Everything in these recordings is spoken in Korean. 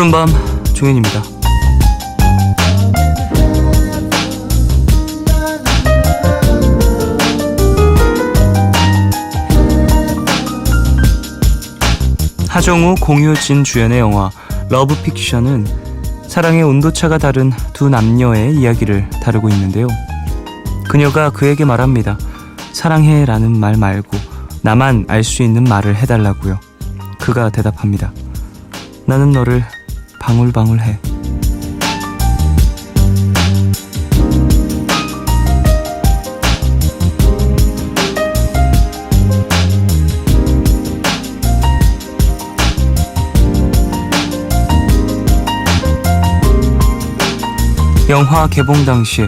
푸른밤 종현입니다. 하정우, 공효진 주연의 영화 러브픽션은 사랑의 온도차가 다른 두 남녀의 이야기를 다루고 있는데요. 그녀가 그에게 말합니다. 사랑해 라는 말 말고 나만 알 수 있는 말을 해달라고요. 그가 대답합니다. 나는 너를 방울방울해. 영화 개봉 당시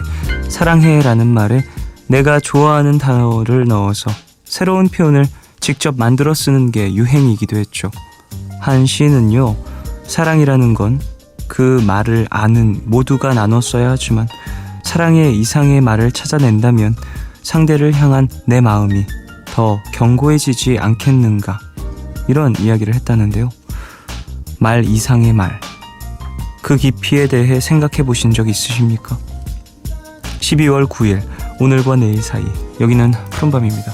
사랑해라는 말에 내가 좋아하는 단어를 넣어서 새로운 표현을 직접 만들어 쓰는 게 유행이기도 했죠. 한 시인은요, 사랑이라는 건 그 말을 아는 모두가 나눠 써야 하지만 사랑의 이상의 말을 찾아낸다면 상대를 향한 내 마음이 더 견고해지지 않겠는가, 이런 이야기를 했다는데요. 말 이상의 말, 그 깊이에 대해 생각해 보신 적 있으십니까? 12월 9일 오늘과 내일 사이, 여기는 푸른밤입니다.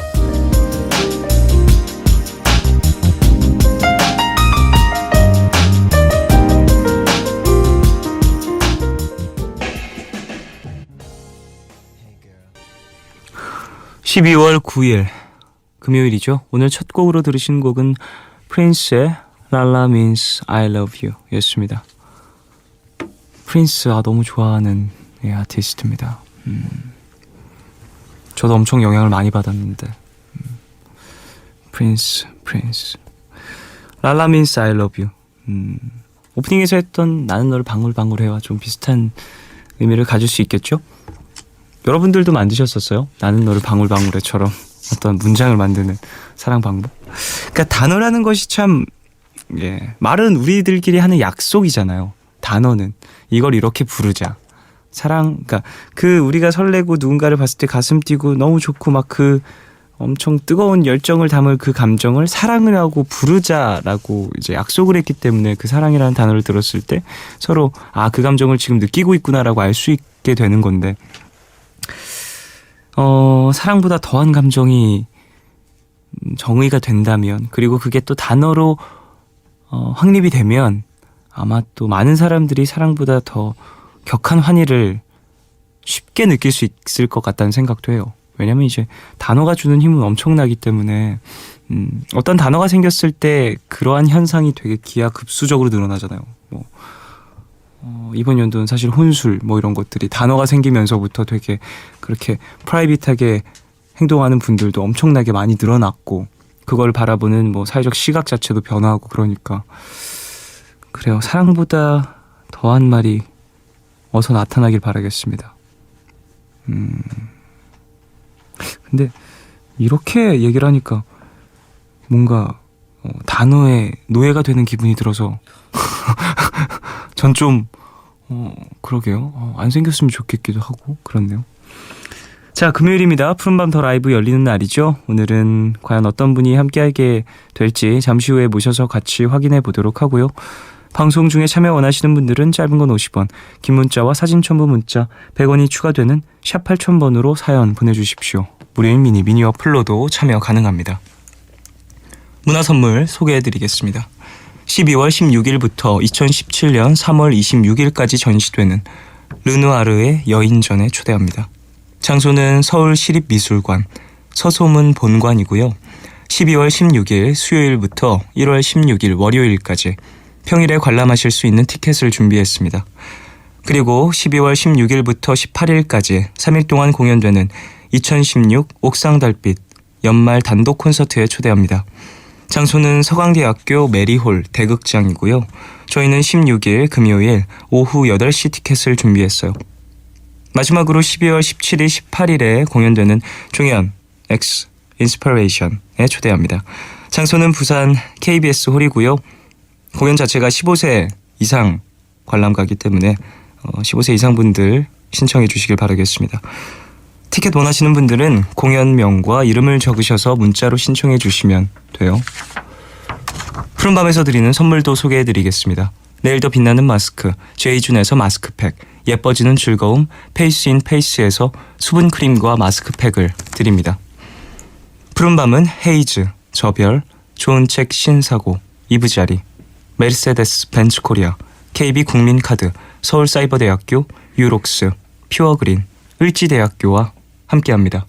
(12월 9일) 금요일이죠. 오늘 첫 곡으로 들으신 곡은 프린스의 Lala Means I Love You 였습니다. 프린스, 너무 좋아하는 아티스트입니다. 저도 엄청 영향을 많이 받았는데. 프린스 Lala Means I Love You. 오프닝에서 했던 나는 너를 방울방울해와 좀 비슷한 의미를 가질 수 있겠죠? 여러분들도 만드셨었어요? 나는 너를 방울방울해처럼 어떤 문장을 만드는 사랑 방법? 그러니까 단어라는 것이 참, 말은 우리들끼리 하는 약속이잖아요. 단어는 이걸 이렇게 부르자. 사랑, 그러니까 그 우리가 설레고 누군가를 봤을 때 가슴 뛰고 너무 좋고 막 그 엄청 뜨거운 열정을 담을 그 감정을 사랑을 하고 부르자라고 이제 약속을 했기 때문에 그 사랑이라는 단어를 들었을 때 서로 그 감정을 지금 느끼고 있구나라고 알 수 있게 되는 건데, 사랑보다 더한 감정이 정의가 된다면, 그리고 그게 또 단어로 확립이 되면 아마 또 많은 사람들이 사랑보다 더 격한 환희를 쉽게 느낄 수 있을 것 같다는 생각도 해요. 왜냐면 이제 단어가 주는 힘은 엄청나기 때문에 어떤 단어가 생겼을 때 그러한 현상이 되게 기하급수적으로 늘어나잖아요. 이번 연도는 사실 혼술 이런 것들이 단어가 생기면서부터 되게 그렇게 프라이빗하게 행동하는 분들도 엄청나게 많이 늘어났고, 그걸 바라보는 사회적 시각 자체도 변화하고, 그러니까 그래요. 사랑보다 더한 말이 어서 나타나길 바라겠습니다. 근데 이렇게 얘기를 하니까 뭔가 단어에 노예가 되는 기분이 들어서 전 좀 그러게요. 안 생겼으면 좋겠기도 하고 그렇네요. 자, 금요일입니다. 푸른밤 더 라이브 열리는 날이죠. 오늘은 과연 어떤 분이 함께하게 될지 잠시 후에 모셔서 같이 확인해 보도록 하고요. 방송 중에 참여 원하시는 분들은 짧은 건 50원, 긴 문자와 사진 첨부 문자 100원이 추가되는 샵 8000번으로 사연 보내주십시오. 무료인 미니 어플로도 참여 가능합니다. 문화선물 소개해드리겠습니다. 12월 16일부터 2017년 3월 26일까지 전시되는 르누아르의 여인전에 초대합니다. 장소는 서울시립미술관 서소문 본관이고요. 12월 16일 수요일부터 1월 16일 월요일까지 평일에 관람하실 수 있는 티켓을 준비했습니다. 그리고 12월 16일부터 18일까지 3일 동안 공연되는 2016 옥상달빛 연말 단독 콘서트에 초대합니다. 장소는 서강대학교 메리홀 대극장이고요. 저희는 16일 금요일 오후 8시 티켓을 준비했어요. 마지막으로 12월 17일, 18일에 공연되는 종현 X 인스피레이션에 초대합니다. 장소는 부산 KBS 홀이고요. 공연 자체가 15세 이상 관람가기 때문에 15세 이상 분들 신청해 주시길 바라겠습니다. 티켓 원하시는 분들은 공연명과 이름을 적으셔서 문자로 신청해 주시면 돼요. 푸른밤에서 드리는 선물도 소개해 드리겠습니다. 내일 더 빛나는 마스크 제이준에서 마스크팩, 예뻐지는 즐거움 페이스 인 페이스에서 수분 크림과 마스크팩을 드립니다. 푸른밤은 헤이즈, 저별, 좋은 책 신사고, 이브자리, 메르세데스 벤츠 코리아, KB국민카드, 서울사이버대학교, 유록스, 퓨어그린, 을지대학교와 함께합니다.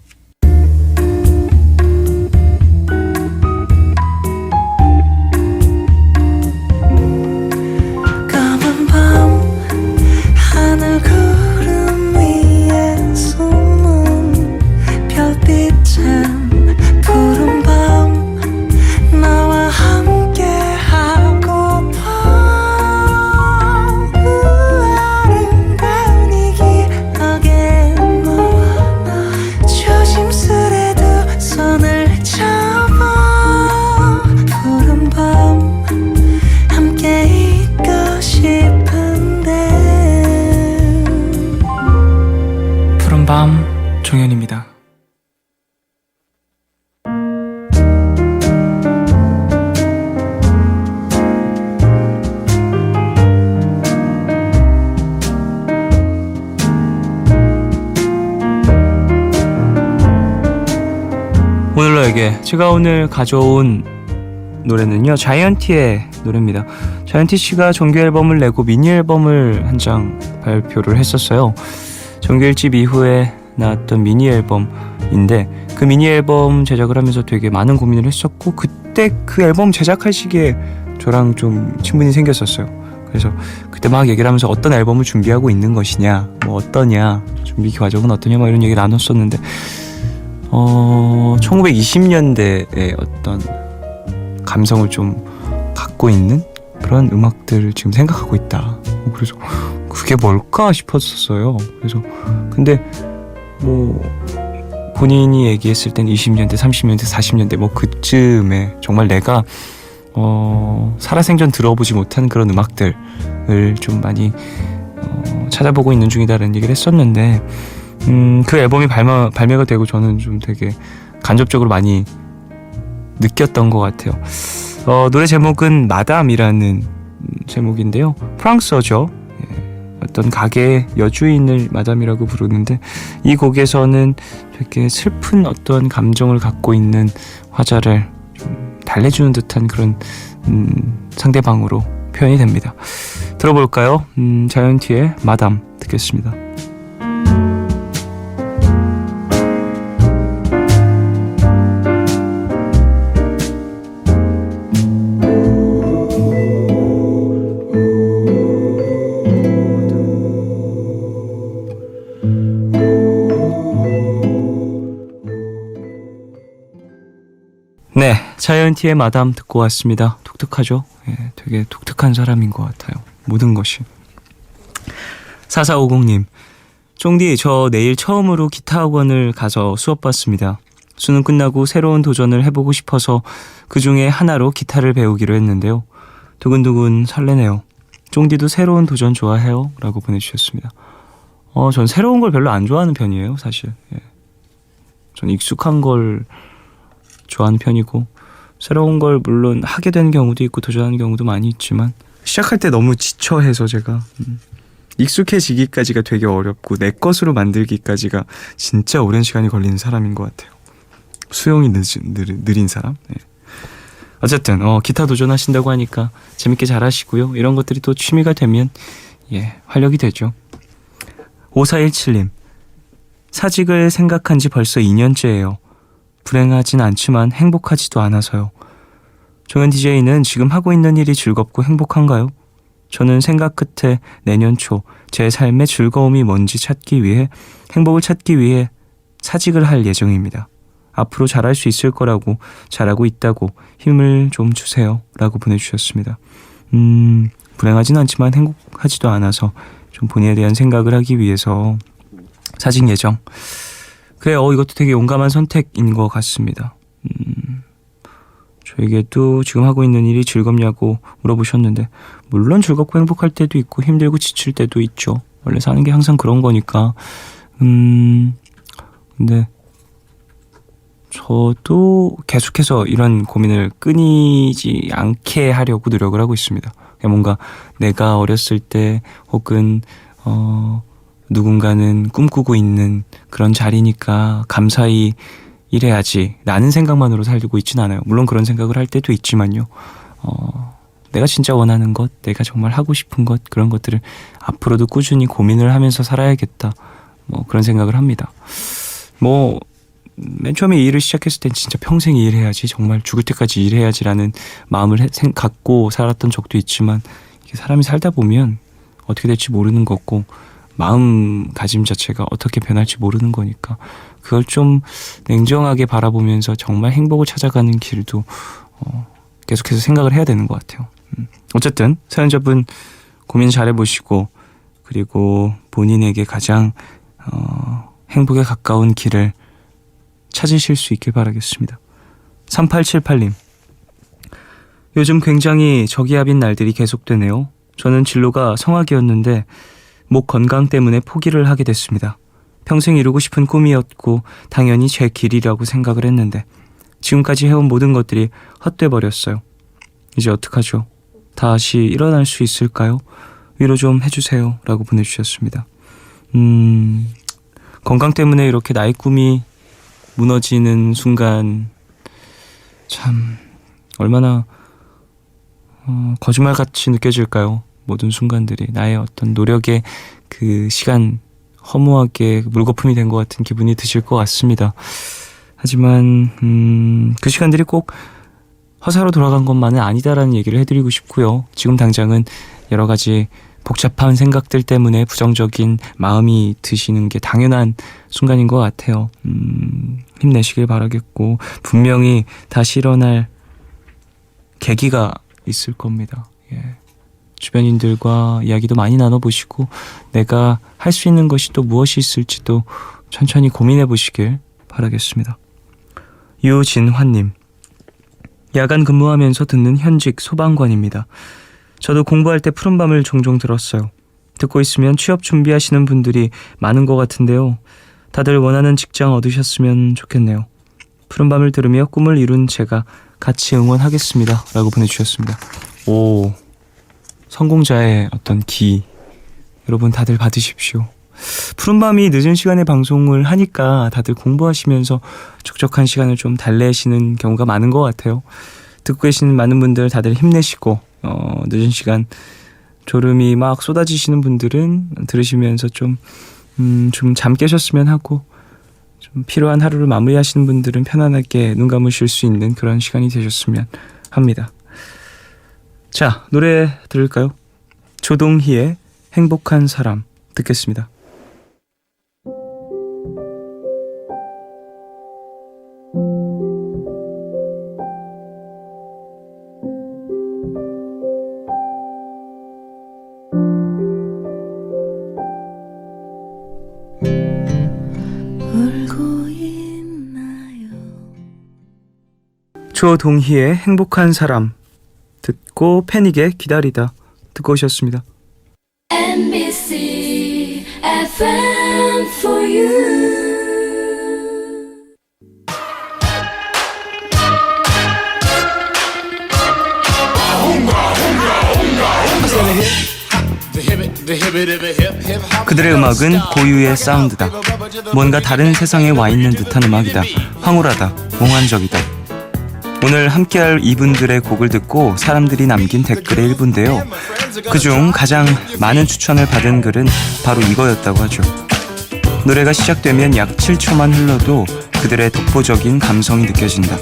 밤 종현입니다. 오늘 너에게 제가 오늘 가져온 노래는요, 자이언티의 노래입니다. 자이언티 씨가 정규 앨범을 내고 미니 앨범을 한 장 발표를 했었어요. 정규 1집 이후에 나왔던 미니 앨범인데, 그 미니 앨범 제작을 하면서 되게 많은 고민을 했었고, 그때 그 앨범 제작할 시기에 저랑 좀 친분이 생겼었어요. 그래서 그때 막 얘기를 하면서 어떤 앨범을 준비하고 있는 것이냐, 뭐 어떠냐, 준비 과정은 어떠냐, 뭐 이런 얘기를 나눴었는데 1920년대의 어떤 감성을 좀 갖고 있는 그런 음악들을 지금 생각하고 있다. 그래서 그게 뭘까 싶었었어요. 그래서 근데 뭐 본인이 얘기했을 땐 20년대, 30년대, 40년대 뭐 그쯤에 정말 내가 살아생전 들어보지 못한 그런 음악들을 좀 많이 찾아보고 있는 중이다라는 얘기를 했었는데, 그 앨범이 발매가 되고 저는 좀 되게 간접적으로 많이 느꼈던 것 같아요. 노래 제목은 마담이라는 제목인데요, 프랑스어죠. 어떤 가게의 여주인을 마담이라고 부르는데, 이 곡에서는 되게 슬픈 어떤 감정을 갖고 있는 화자를 좀 달래주는 듯한 그런 상대방으로 표현이 됩니다. 들어볼까요? 자이언티의 마담 듣겠습니다. 네, 자이언티의 마담 듣고 왔습니다. 독특하죠? 예, 되게 독특한 사람인 것 같아요. 모든 것이. 4450님, 쫑디, 저 내일 처음으로 기타 학원을 가서 수업 받습니다. 수능 끝나고 새로운 도전을 해보고 싶어서 그 중에 하나로 기타를 배우기로 했는데요. 두근두근 설레네요. 쫑디도 새로운 도전 좋아해요? 라고 보내주셨습니다. 전 새로운 걸 별로 안 좋아하는 편이에요, 사실. 예. 전 익숙한 걸 좋아하는 편이고, 새로운 걸 물론 하게 되는 경우도 있고 도전하는 경우도 많이 있지만, 시작할 때 너무 지쳐해서 제가 익숙해지기까지가 되게 어렵고 내 것으로 만들기까지가 진짜 오랜 시간이 걸리는 사람인 것 같아요. 수용이 느린 사람. 네. 어쨌든 기타 도전하신다고 하니까 재밌게 잘하시고요. 이런 것들이 또 취미가 되면 활력이 되죠. 5417님, 사직을 생각한 지 벌써 2년째예요. 불행하진 않지만 행복하지도 않아서요. 종현 DJ는 지금 하고 있는 일이 즐겁고 행복한가요? 저는 생각 끝에 내년 초 제 삶의 즐거움이 뭔지 찾기 위해, 행복을 찾기 위해 사직을 할 예정입니다. 앞으로 잘할 수 있을 거라고, 잘하고 있다고 힘을 좀 주세요. 라고 보내주셨습니다. 불행하진 않지만 행복하지도 않아서 좀 본인에 대한 생각을 하기 위해서 사직 예정. 그래요. 이것도 되게 용감한 선택인 것 같습니다. 저에게도 지금 하고 있는 일이 즐겁냐고 물어보셨는데, 물론 즐겁고 행복할 때도 있고 힘들고 지칠 때도 있죠. 원래 사는 게 항상 그런 거니까. 근데 저도 계속해서 이런 고민을 끊이지 않게 하려고 노력을 하고 있습니다. 뭔가 내가 어렸을 때 혹은 누군가는 꿈꾸고 있는 그런 자리니까 감사히 일해야지 라는 생각만으로 살고 있진 않아요. 물론 그런 생각을 할 때도 있지만요. 내가 진짜 원하는 것, 내가 정말 하고 싶은 것, 그런 것들을 앞으로도 꾸준히 고민을 하면서 살아야겠다. 그런 생각을 합니다. 맨 처음에 이 일을 시작했을 땐 진짜 평생 이 일해야지, 정말 죽을 때까지 일해야지라는 마음을 갖고 살았던 적도 있지만, 이게 사람이 살다 보면 어떻게 될지 모르는 거고 마음가짐 자체가 어떻게 변할지 모르는 거니까 그걸 좀 냉정하게 바라보면서 정말 행복을 찾아가는 길도 계속해서 생각을 해야 되는 것 같아요. 어쨌든 사연자분 고민 잘 해보시고, 그리고 본인에게 가장 행복에 가까운 길을 찾으실 수 있길 바라겠습니다. 3878님, 요즘 굉장히 저기압인 날들이 계속되네요. 저는 진로가 성악이었는데 목 건강 때문에 포기를 하게 됐습니다. 평생 이루고 싶은 꿈이었고 당연히 제 길이라고 생각을 했는데 지금까지 해온 모든 것들이 헛돼 버렸어요. 이제 어떡하죠? 다시 일어날 수 있을까요? 위로 좀 해주세요 라고 보내주셨습니다. 건강 때문에 이렇게 나의 꿈이 무너지는 순간 참 얼마나 거짓말같이 느껴질까요? 모든 순간들이 나의 어떤 노력의 그 시간 허무하게 물거품이 된 것 같은 기분이 드실 것 같습니다. 하지만 그 시간들이 꼭 허사로 돌아간 것만은 아니다라는 얘기를 해드리고 싶고요. 지금 당장은 여러 가지 복잡한 생각들 때문에 부정적인 마음이 드시는 게 당연한 순간인 것 같아요. 힘내시길 바라겠고 분명히 다시 일어날 계기가 있을 겁니다. 예. 주변인들과 이야기도 많이 나눠보시고 내가 할 수 있는 것이 또 무엇이 있을지도 천천히 고민해 보시길 바라겠습니다. 유진환님, 야간 근무하면서 듣는 현직 소방관입니다. 저도 공부할 때 푸른밤을 종종 들었어요. 듣고 있으면 취업 준비하시는 분들이 많은 것 같은데요. 다들 원하는 직장 얻으셨으면 좋겠네요. 푸른밤을 들으며 꿈을 이룬 제가 같이 응원하겠습니다 라고 보내주셨습니다. 오, 성공자의 어떤 기 여러분 다들 받으십시오. 푸른밤이 늦은 시간에 방송을 하니까 다들 공부하시면서 촉촉한 시간을 좀 달래시는 경우가 많은 것 같아요. 듣고 계시는 많은 분들 다들 힘내시고 늦은 시간 졸음이 막 쏟아지시는 분들은 들으시면서 좀 잠 깨셨으면 하고 좀 필요한 하루를 마무리하시는 분들은 편안하게 눈 감으실 수 있는 그런 시간이 되셨으면 합니다. 자, 노래 들을까요? 조동희의 행복한 사람 듣겠습니다. 조동희의 행복한 사람 듣고 패닉의 기다리다 듣고 오셨습니다. MBC FM for you. 그들의 음악은 고유의 사운드다. 뭔가 다른 세상에 와 있는 듯한 음악이다. 황홀하다. 몽환적이다. 오늘 함께할 이분들의 곡을 듣고 사람들이 남긴 댓글의 일부인데요. 그중 가장 많은 추천을 받은 글은 바로 이거였다고 하죠. 노래가 시작되면 약 7초만 흘러도 그들의 독보적인 감성이 느껴진다.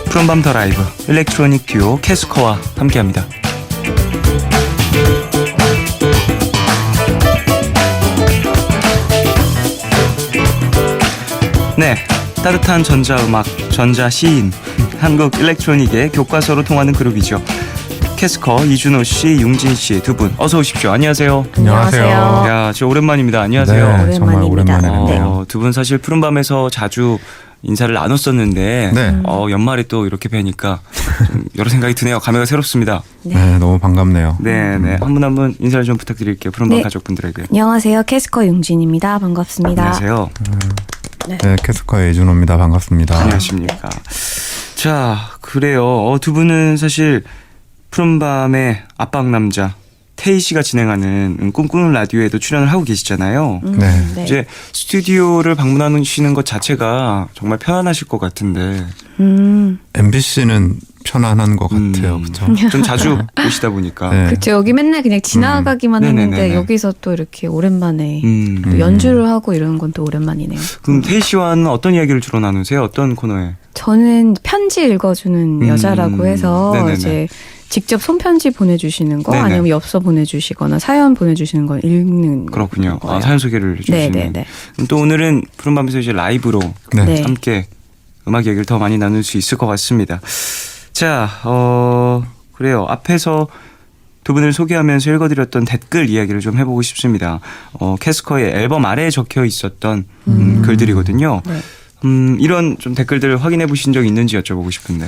푸른밤 더 라이브 일렉트로닉 듀오 캐스커와 함께합니다. 네, 따뜻한 전자음악, 전자시인, 한국 일렉트로닉의 교과서로 통하는 그룹이죠. 캐스커 이준호씨, 융진씨 두 분 어서 오십시오. 안녕하세요. 안녕하세요. 야, 저 오랜만입니다. 안녕하세요. 네, 정말 오랜만이네요. 두 분 사실 푸른밤에서 자주 인사를 나눴었는데 네. 연말에 또 이렇게 뵈니까 좀 여러 생각이 드네요. 감회가 새롭습니다. 네, 너무 반갑네요. 네. 한 분 한 분 인사를 좀 부탁드릴게요. 푸른밤 가족분들에게. 안녕하세요. 캐스커 융진입니다. 반갑습니다. 안녕하세요. 네, 캐스커의 이준호입니다. 반갑습니다. 안녕하십니까. 자, 그래요. 두 분은 사실 푸른밤의 압박남자 태희 씨가 진행하는 꿈꾸는 라디오에도 출연을 하고 계시잖아요. 네. 이제 스튜디오를 방문하시는 것 자체가 정말 편안하실 것 같은데 MBC는 편안한 것 같아요. 그렇죠? 좀 자주 오시다 보니까 네. 그쵸. 여기 맨날 그냥 지나가기만 했는데 네네네네. 여기서 또 이렇게 오랜만에 또 음. 연주를 하고 이런 건 또 오랜만이네요. 그럼 태희 씨와는 어떤 이야기를 주로 나누세요? 어떤 코너에? 저는 편지 읽어주는 여자라고 해서 네네네. 이제 직접 손편지 보내주시는 거 네네. 아니면 엽서 보내주시거나 사연 보내주시는 거 읽는 그렇군요. 거예요. 사연 소개를 해주시는. 네네네. 그럼 또 오늘은 푸른밤에서 이제 라이브로 네. 네. 함께 음악 얘기를 더 많이 나눌 수 있을 것 같습니다. 자, 그래요. 앞에서 두 분을 소개하면서 읽어드렸던 댓글 이야기를 좀 해보고 싶습니다. 캐스커의 앨범 아래에 적혀 있었던 글들이거든요. 네. 이런 좀 댓글들을 확인해 보신 적 있는지 여쭤보고 싶은데.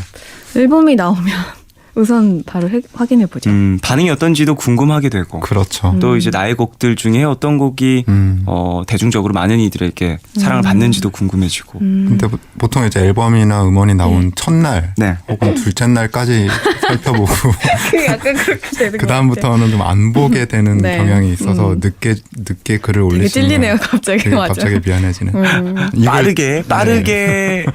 앨범이 나오면 우선 바로 확인해 보죠. 반응이 어떤지도 궁금하게 되고. 그렇죠. 또 이제 나의 곡들 중에 어떤 곡이 대중적으로 많은 이들에게 사랑을 받는지도 궁금해지고. 근데 보통 이제 앨범이나 음원이 나온 첫날 네. 혹은 둘째 날까지 살펴보고 그 약간 그렇게 되는 그 다음부터는 좀 안 보게 되는 네. 경향이 있어서 늦게 글을 되게 올리시면 찔리네요, 갑자기. 되게 맞아. 갑자기 미안해지는. 이걸- 빠르게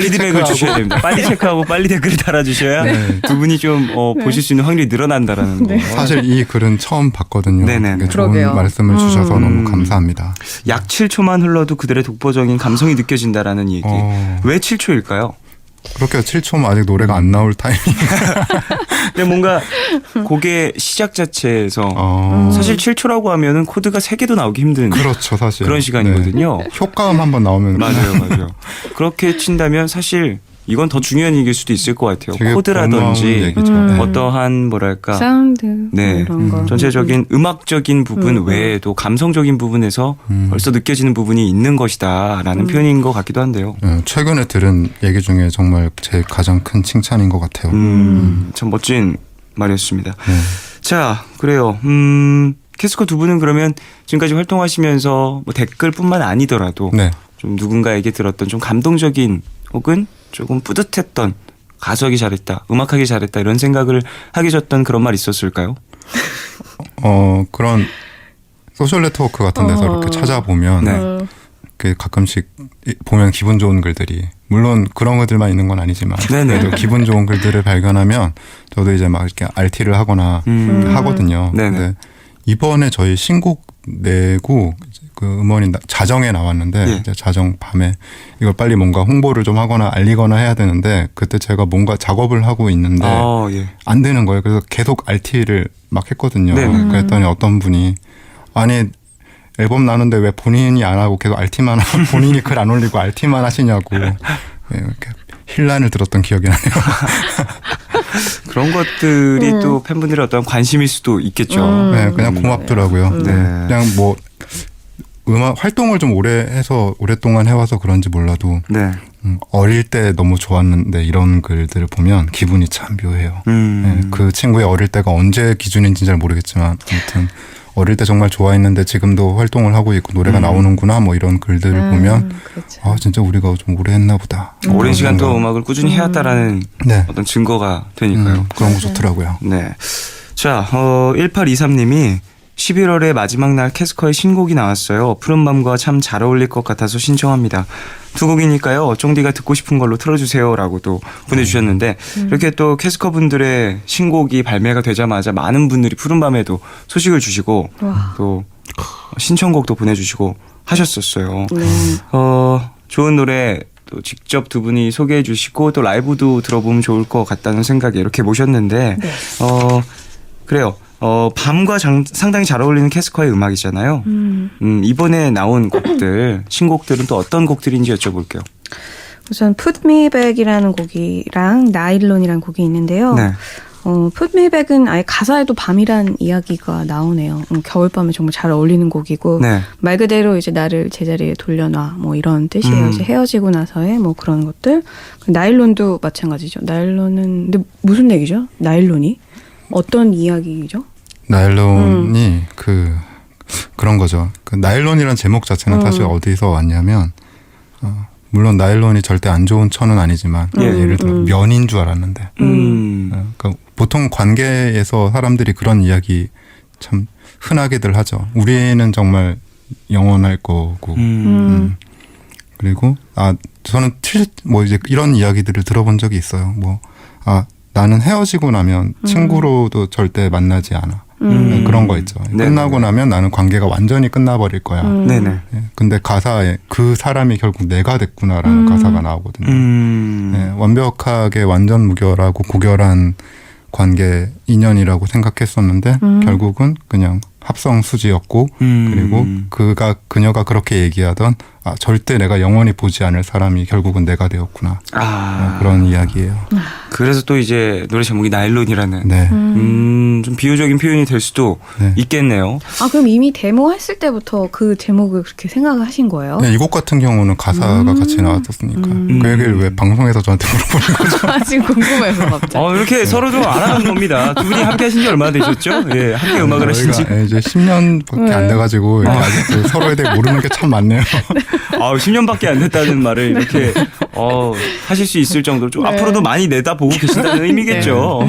피드백을 주셔야 됩니다. 빨리 체크하고 빨리 댓글을 달아주셔야 네. 두 분이 좀 보실 수 있는 확률이 늘어난다라는 거. 사실 이 글은 처음 봤거든요. 네네. 되게 좋은 그러게요. 말씀을 주셔서 너무 감사합니다. 약 7초만 흘러도 그들의 독보적인 감성이 느껴진다라는 얘기. 왜 7초일까요? 그렇게 7초면 아직 노래가 안 나올 타이밍. 근데 뭔가 곡의 시작 자체에서 사실 7초라고 하면은 코드가 3개도 나오기 힘든 그렇죠, 사실. 그런 시간이거든요. 네. 효과음 한번 나오면 맞아요. 그렇게 친다면 사실 이건 더 중요한 얘기일 수도 있을 것 같아요. 되게 고마운 코드라든지 얘기죠. 네. 어떠한 뭐랄까 사운드 네. 이런 거. 전체적인 음악적인 부분 외에도 감성적인 부분에서 벌써 느껴지는 부분이 있는 것이다라는 표현인 것 같기도 한데요. 최근에 들은 얘기 중에 정말 제 가장 큰 칭찬인 것 같아요. 참 멋진 말이었습니다. 네. 자, 그래요. 캐스커 두 분은 그러면 지금까지 활동하시면서 뭐 댓글뿐만 아니더라도 네. 좀 누군가에게 들었던 좀 감동적인 혹은 조금 뿌듯했던 가수하기 잘했다, 음악하기 잘했다 이런 생각을 하게 줬던 그런 말 있었을까요? 그런 소셜 네트워크 같은 데서 이렇게 찾아보면 네. 그 가끔씩 보면 기분 좋은 글들이 물론 그런 글들만 있는 건 아니지만 네네. 그래도 기분 좋은 글들을 발견하면 저도 이제 막 이렇게 RT를 하거나 이렇게 하거든요. 네네. 근데 이번에 저희 신곡 내고 그 음원이 자정에 나왔는데 예. 이제 자정 밤에 이걸 빨리 뭔가 홍보를 좀 하거나 알리거나 해야 되는데 그때 제가 뭔가 작업을 하고 있는데 예. 안 되는 거예요. 그래서 계속 RT를 막 했거든요. 네네. 그랬더니 어떤 분이 아니 앨범 나는데 왜 본인이 안 하고 계속 RT만 하고 본인이 글 안 올리고 RT만 하시냐고 이렇게 힐난을 들었던 기억이 나네요. 그런 것들이 또 팬분들의 어떤 관심일 수도 있겠죠. 네, 그냥 고맙더라고요. 네. 그냥 뭐 음악 활동을 좀 오래 해서 오랫동안 해와서 그런지 몰라도 네. 어릴 때 너무 좋았는데 이런 글들을 보면 기분이 참 묘해요. 네, 그 친구의 어릴 때가 언제 기준인지 잘 모르겠지만 아무튼 어릴 때 정말 좋아했는데 지금도 활동을 하고 있고 노래가 나오는구나 뭐 이런 글들을 보면 그렇죠. 아 진짜 우리가 좀 오래 했나 보다. 오랜 시간 또 음악을 꾸준히 해왔다라는 네. 어떤 증거가 되니까요. 그런 거 좋더라고요. 네. 자, 1823님이 11월의 마지막 날 캐스커의 신곡이 나왔어요. 푸른밤과 참 잘 어울릴 것 같아서 신청합니다. 두 곡이니까요. 쫑디가 듣고 싶은 걸로 틀어주세요. 라고도 보내주셨는데 이렇게 또 캐스커 분들의 신곡이 발매가 되자마자 많은 분들이 푸른밤에도 소식을 주시고 와. 또 신청곡도 보내주시고 하셨었어요. 네. 좋은 노래 또 직접 두 분이 소개해 주시고 또 라이브도 들어보면 좋을 것 같다는 생각에 이렇게 모셨는데 네. 그래요. 밤과 상당히 잘 어울리는 캐스커의 음악이잖아요. 이번에 나온 곡들, 신곡들은 또 어떤 곡들인지 여쭤볼게요. 우선 Put Me Back이라는 곡이랑 나일론이라는 곡이 있는데요. 네. Put Me Back은 아예 가사에도 밤이란 이야기가 나오네요. 겨울밤에 정말 잘 어울리는 곡이고 네. 말 그대로 이제 나를 제자리에 돌려놔 뭐 이런 뜻이에요. 이제 헤어지고 나서의 뭐 그런 것들. 나일론도 마찬가지죠. 나일론은 근데 무슨 얘기죠? 나일론이? 어떤 이야기죠? 나일론이 그런 거죠. 그 나일론이라는 제목 자체는 사실 어디서 왔냐면 물론 나일론이 절대 안 좋은 천은 아니지만 예를 들어 면인 줄 알았는데 그러니까 보통 관계에서 사람들이 그런 이야기 참 흔하게들 하죠. 우리는 정말 영원할 거고. 그리고 저는 뭐 이제 이런 이야기들을 들어본 적이 있어요. 뭐 나는 헤어지고 나면 친구로도 절대 만나지 않아. 그런 거 있죠. 네네. 끝나고 나면 나는 관계가 완전히 끝나버릴 거야. 네네. 예, 근데 가사에 그 사람이 결국 내가 됐구나라는 가사가 나오거든요. 예, 완벽하게 완전 무결하고 고결한 관계 인연이라고 생각했었는데 결국은 그냥 합성수지였고 그리고 그녀가 그렇게 얘기하던 절대 내가 영원히 보지 않을 사람이 결국은 내가 되었구나. 그런 이야기예요. 그래서 또 이제 노래 제목이 나일론이라는 네. 좀 비유적인 표현이 될 수도 네. 아 있겠네요. 그럼 이미 데모 했을 때부터 그 제목을 그렇게 생각을 하신 거예요? 네, 이 곡 같은 경우는 가사가 같이 나왔었으니까 그 얘기를 왜 방송에서 저한테 물어보는 거죠? 아, 지금 궁금해서 갑자기. 이렇게 서로 좀 알아가는 겁니다. 두 분이 함께 하신 지 얼마나 되셨죠? 예, 함께 음악을 하신 지. 저희가 이제 10년밖에 안 돼가지고 이렇게 아직도 서로에 대해 모르는 게 참 많네요. 10년밖에 안 됐다는 말을 이렇게 하실 수 있을 정도로 좀 네. 앞으로도 많이 내다보고 계신다는 의미겠죠.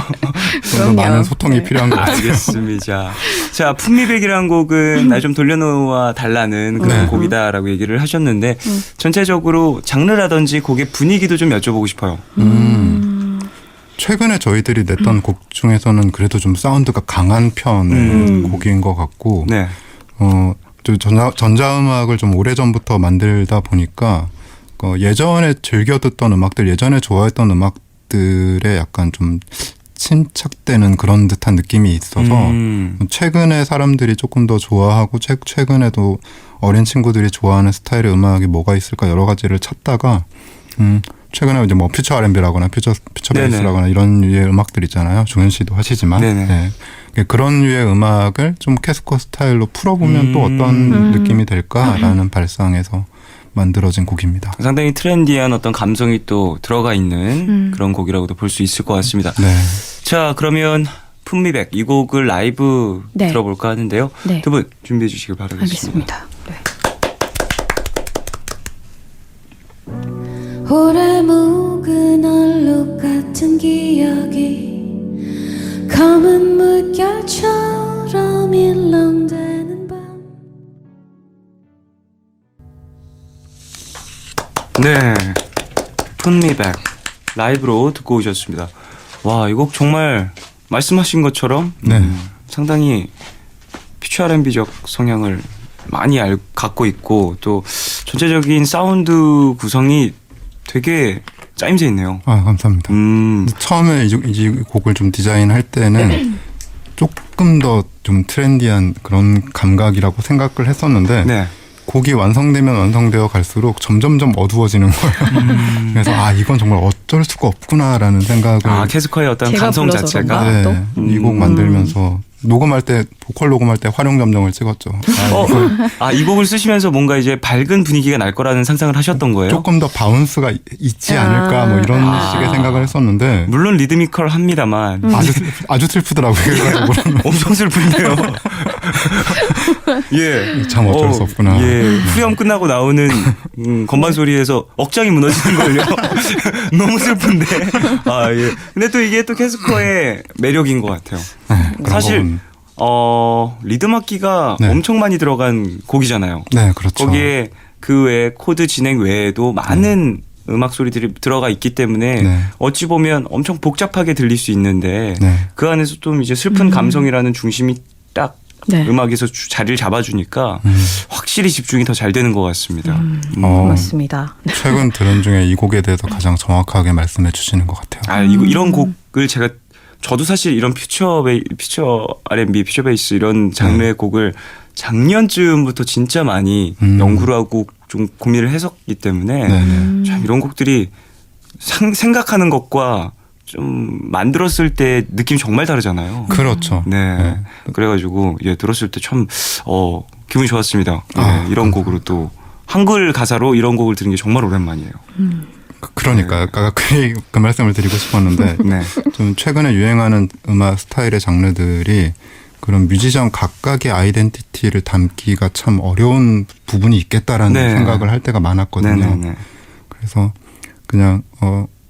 좀 더 많은 소통이 필요한 것 같아요. 알겠습니다. 자, 품미백이라는 곡은 날 좀 돌려놓아 달라는 그런 네. 곡이다라고 얘기를 하셨는데 전체적으로 장르라든지 곡의 분위기도 좀 여쭤보고 싶어요. 최근에 저희들이 냈던 곡 중에서는 그래도 좀 사운드가 강한 편의 곡인 것 같고 네. 전자음악을 좀 오래전부터 만들다 보니까 예전에 즐겨 듣던 음악들, 예전에 좋아했던 음악들에 약간 좀 침착되는 그런 듯한 느낌이 있어서 최근에 사람들이 조금 더 좋아하고 최근에도 어린 친구들이 좋아하는 스타일의 음악이 뭐가 있을까 여러 가지를 찾다가 최근에 이제 뭐 퓨처 R&B라거나 퓨처 베이스라거나 이런 류의 음악들 있잖아요. 종현 씨도 하시지만 네. 그런 류의 음악을 좀 캐스커 스타일로 풀어보면 또 어떤 느낌이 될까라는 발상에서 만들어진 곡입니다. 상당히 트렌디한 어떤 감성이 또 들어가 있는 그런 곡이라고도 볼 수 있을 것 같습니다. 네. 자, 그러면 품미백 이 곡을 라이브 네. 들어볼까 하는데요. 네. 두 분 준비해 주시길 바라겠습니다. 알겠습니다. 네. 오래 묵은 얼룩 같은 기억이 검은 물결처럼 일렁대는 밤. 네, 품미백 라이브로 듣고 오셨습니다. 와, 이 곡 정말 말씀하신 것처럼 네. 상당히 퓨처 R&B적 성향을 많이 갖고 있고 또 전체적인 사운드 구성이 되게 짜임새 있네요. 감사합니다. 처음에 이 곡을 좀 디자인할 때는 조금 더 좀 트렌디한 그런 감각이라고 생각을 했었는데 네. 곡이 완성되면 완성되어 갈수록 점점점 어두워지는 거예요. 그래서 이건 정말 어쩔 수가 없구나라는 생각을 캐스커의 어떤 제가 감성 불러서 자체가 그런가? 이 곡 만들면서 녹음할 때 보컬 녹음할 때 활용 점정을 찍었죠. 이 곡을 쓰시면서 뭔가 이제 밝은 분위기가 날 거라는 상상을 하셨던 거예요? 조금 더 바운스가 있지 않을까 뭐 이런 식의 생각을 했었는데 물론 리드미컬합니다만 아주 슬프더라고요. 그래서 엄청 슬픈데요. 예, 참 어쩔 수 없구나. 예, 후렴 끝나고 나오는 건반 소리에서 억장이 무너지는 걸요. 너무 슬픈데. 예. 근데 또 이게 또 캐스커의 매력인 것 같아요. 사실 리듬 악기가 네. 엄청 많이 들어간 곡이잖아요. 네, 그렇죠. 거기에 그 외에 코드 진행 외에도 많은 음악 소리들이 들어가 있기 때문에 네. 어찌 보면 엄청 복잡하게 들릴 수 있는데 네. 그 안에서 좀 이제 슬픈 감성이라는 중심이 딱 네. 음악에서 자리를 잡아주니까 확실히 집중이 더 잘 되는 것 같습니다. 맞습니다. 최근 들은 중에 이 곡에 대해서 가장 정확하게 말씀해 주시는 것 같아요. 이런 곡을 저도 사실 이런 퓨처 R&B, 퓨처 베이스 이런 장르의 곡을 작년쯤부터 진짜 많이 연구를 하고 좀 고민을 했었기 때문에 참 이런 곡들이 생각하는 것과 좀 만들었을 때 느낌이 정말 다르잖아요. 그렇죠. 네. 그래가지고 들었을 때 참 기분이 좋았습니다. 이런 곡으로 또 한글 가사로 이런 곡을 들은 게 정말 오랜만이에요. 그러니까 아까 그 말씀을 드리고 싶었는데 네. 좀 최근에 유행하는 음악 스타일의 장르들이 그런 뮤지션 각각의 아이덴티티를 담기가 참 어려운 부분이 있겠다라는 네. 생각을 할 때가 많았거든요. 네. 그래서 그냥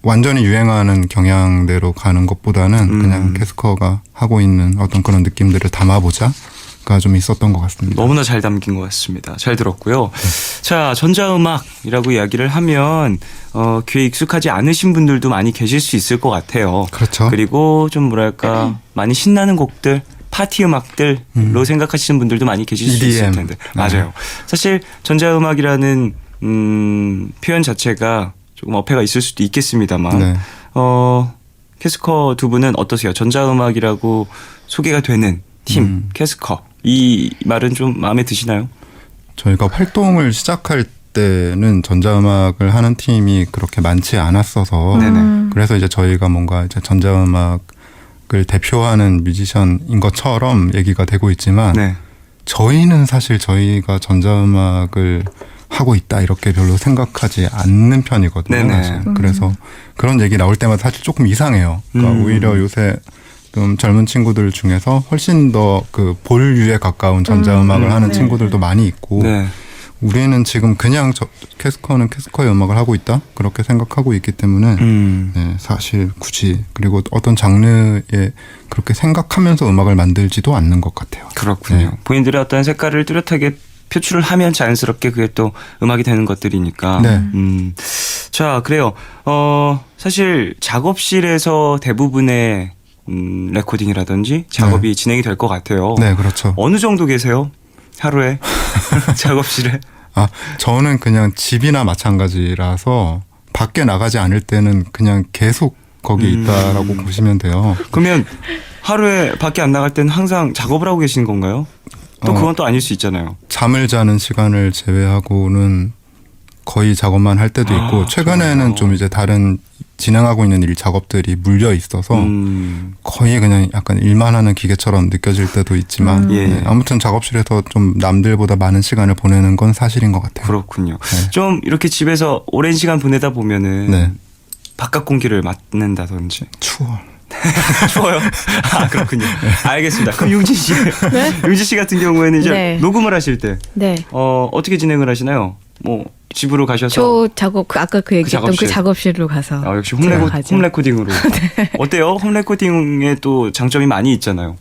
완전히 유행하는 경향대로 가는 것보다는 그냥 캐스커가 하고 있는 어떤 그런 느낌들을 담아보자가 좀 있었던 것 같습니다. 너무나 잘 담긴 것 같습니다. 잘 들었고요. 자, 전자음악이라고 이야기를 하면 귀에 익숙하지 않으신 분들도 많이 계실 수 있을 것 같아요. 그렇죠. 그리고 좀 뭐랄까 많이 신나는 곡들, 파티 음악들로 생각하시는 분들도 많이 계실 수 있을 EDM. 텐데. 맞아요. 사실 전자음악이라는 표현 자체가 조금 어폐가 있을 수도 있겠습니다만 네. 캐스커 두 분은 어떠세요? 전자음악이라고 소개가 되는 팀 캐스커 이 말은 좀 마음에 드시나요? 저희가 활동을 시작할 때는 전자음악을 하는 팀이 그렇게 많지 않았어서 네네. 그래서 이제 저희가 뭔가 이제 전자음악을 대표하는 뮤지션인 것처럼 얘기가 되고 있지만 네. 저희는 사실 저희가 전자음악을 하고 있다 이렇게 별로 생각하지 않는 편이거든요. 네네. 사실. 그래서 그런 얘기 나올 때마다 사실 조금 이상해요. 그러니까 오히려 요새 좀 젊은 친구들 중에서 훨씬 더 그 볼류에 가까운 전자음악을 하는 네. 친구들도 많이 있고 네. 우리는 지금 그냥 캐스커는 캐스커의 음악을 하고 있다 그렇게 생각하고 있기 때문에 네, 사실 굳이 그리고 어떤 장르에 그렇게 생각하면서 음악을 만들지도 않는 것 같아요. 그렇군요. 네. 본인들의 어떤 색깔을 뚜렷하게 표출을 하면 자연스럽게 그게 또 음악이 되는 것들이니까. 네. 자, 그래요. 사실 작업실에서 대부분의 레코딩이라든지 작업이 진행이 될 것 같아요. 네, 그렇죠. 어느 정도 계세요? 하루에 작업실에? 아, 저는 그냥 집이나 마찬가지라서 밖에 나가지 않을 때는 그냥 계속 거기 있다라고 보시면 돼요. 그러면 하루에 밖에 안 나갈 때는 항상 작업을 하고 계신 건가요? 또 그건 또 아닐 수 있잖아요. 잠을 자는 시간을 제외하고는 거의 작업만 할 때도 있고 최근에는 정말요? 좀 이제 다른 진행하고 있는 일 작업들이 물려 있어서 거의 그냥 약간 일만 하는 기계처럼 느껴질 때도 있지만 예. 네, 아무튼 작업실에서 좀 남들보다 많은 시간을 보내는 건 사실인 것 같아요. 그렇군요. 네. 좀 이렇게 집에서 오랜 시간 보내다 보면은 네. 바깥 공기를 맡는다든지 추워. 추워요. 아, 그렇군요. 알겠습니다. 그럼 융진 씨, 융진 씨 같은 경우에는 이제 네. 녹음을 하실 때 네. 어떻게 진행을 하시나요? 뭐 집으로 가셔서 저 작업 아까 그 얘기했던 작업실. 그 작업실로 가서 역시 제가 가죠. 홈 레코딩으로 어때요? 홈 레코딩에 또 장점이 많이 있잖아요.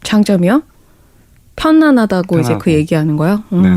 장점이요? 편안하다고 이제 편하고. 그 얘기하는 거요? 네네.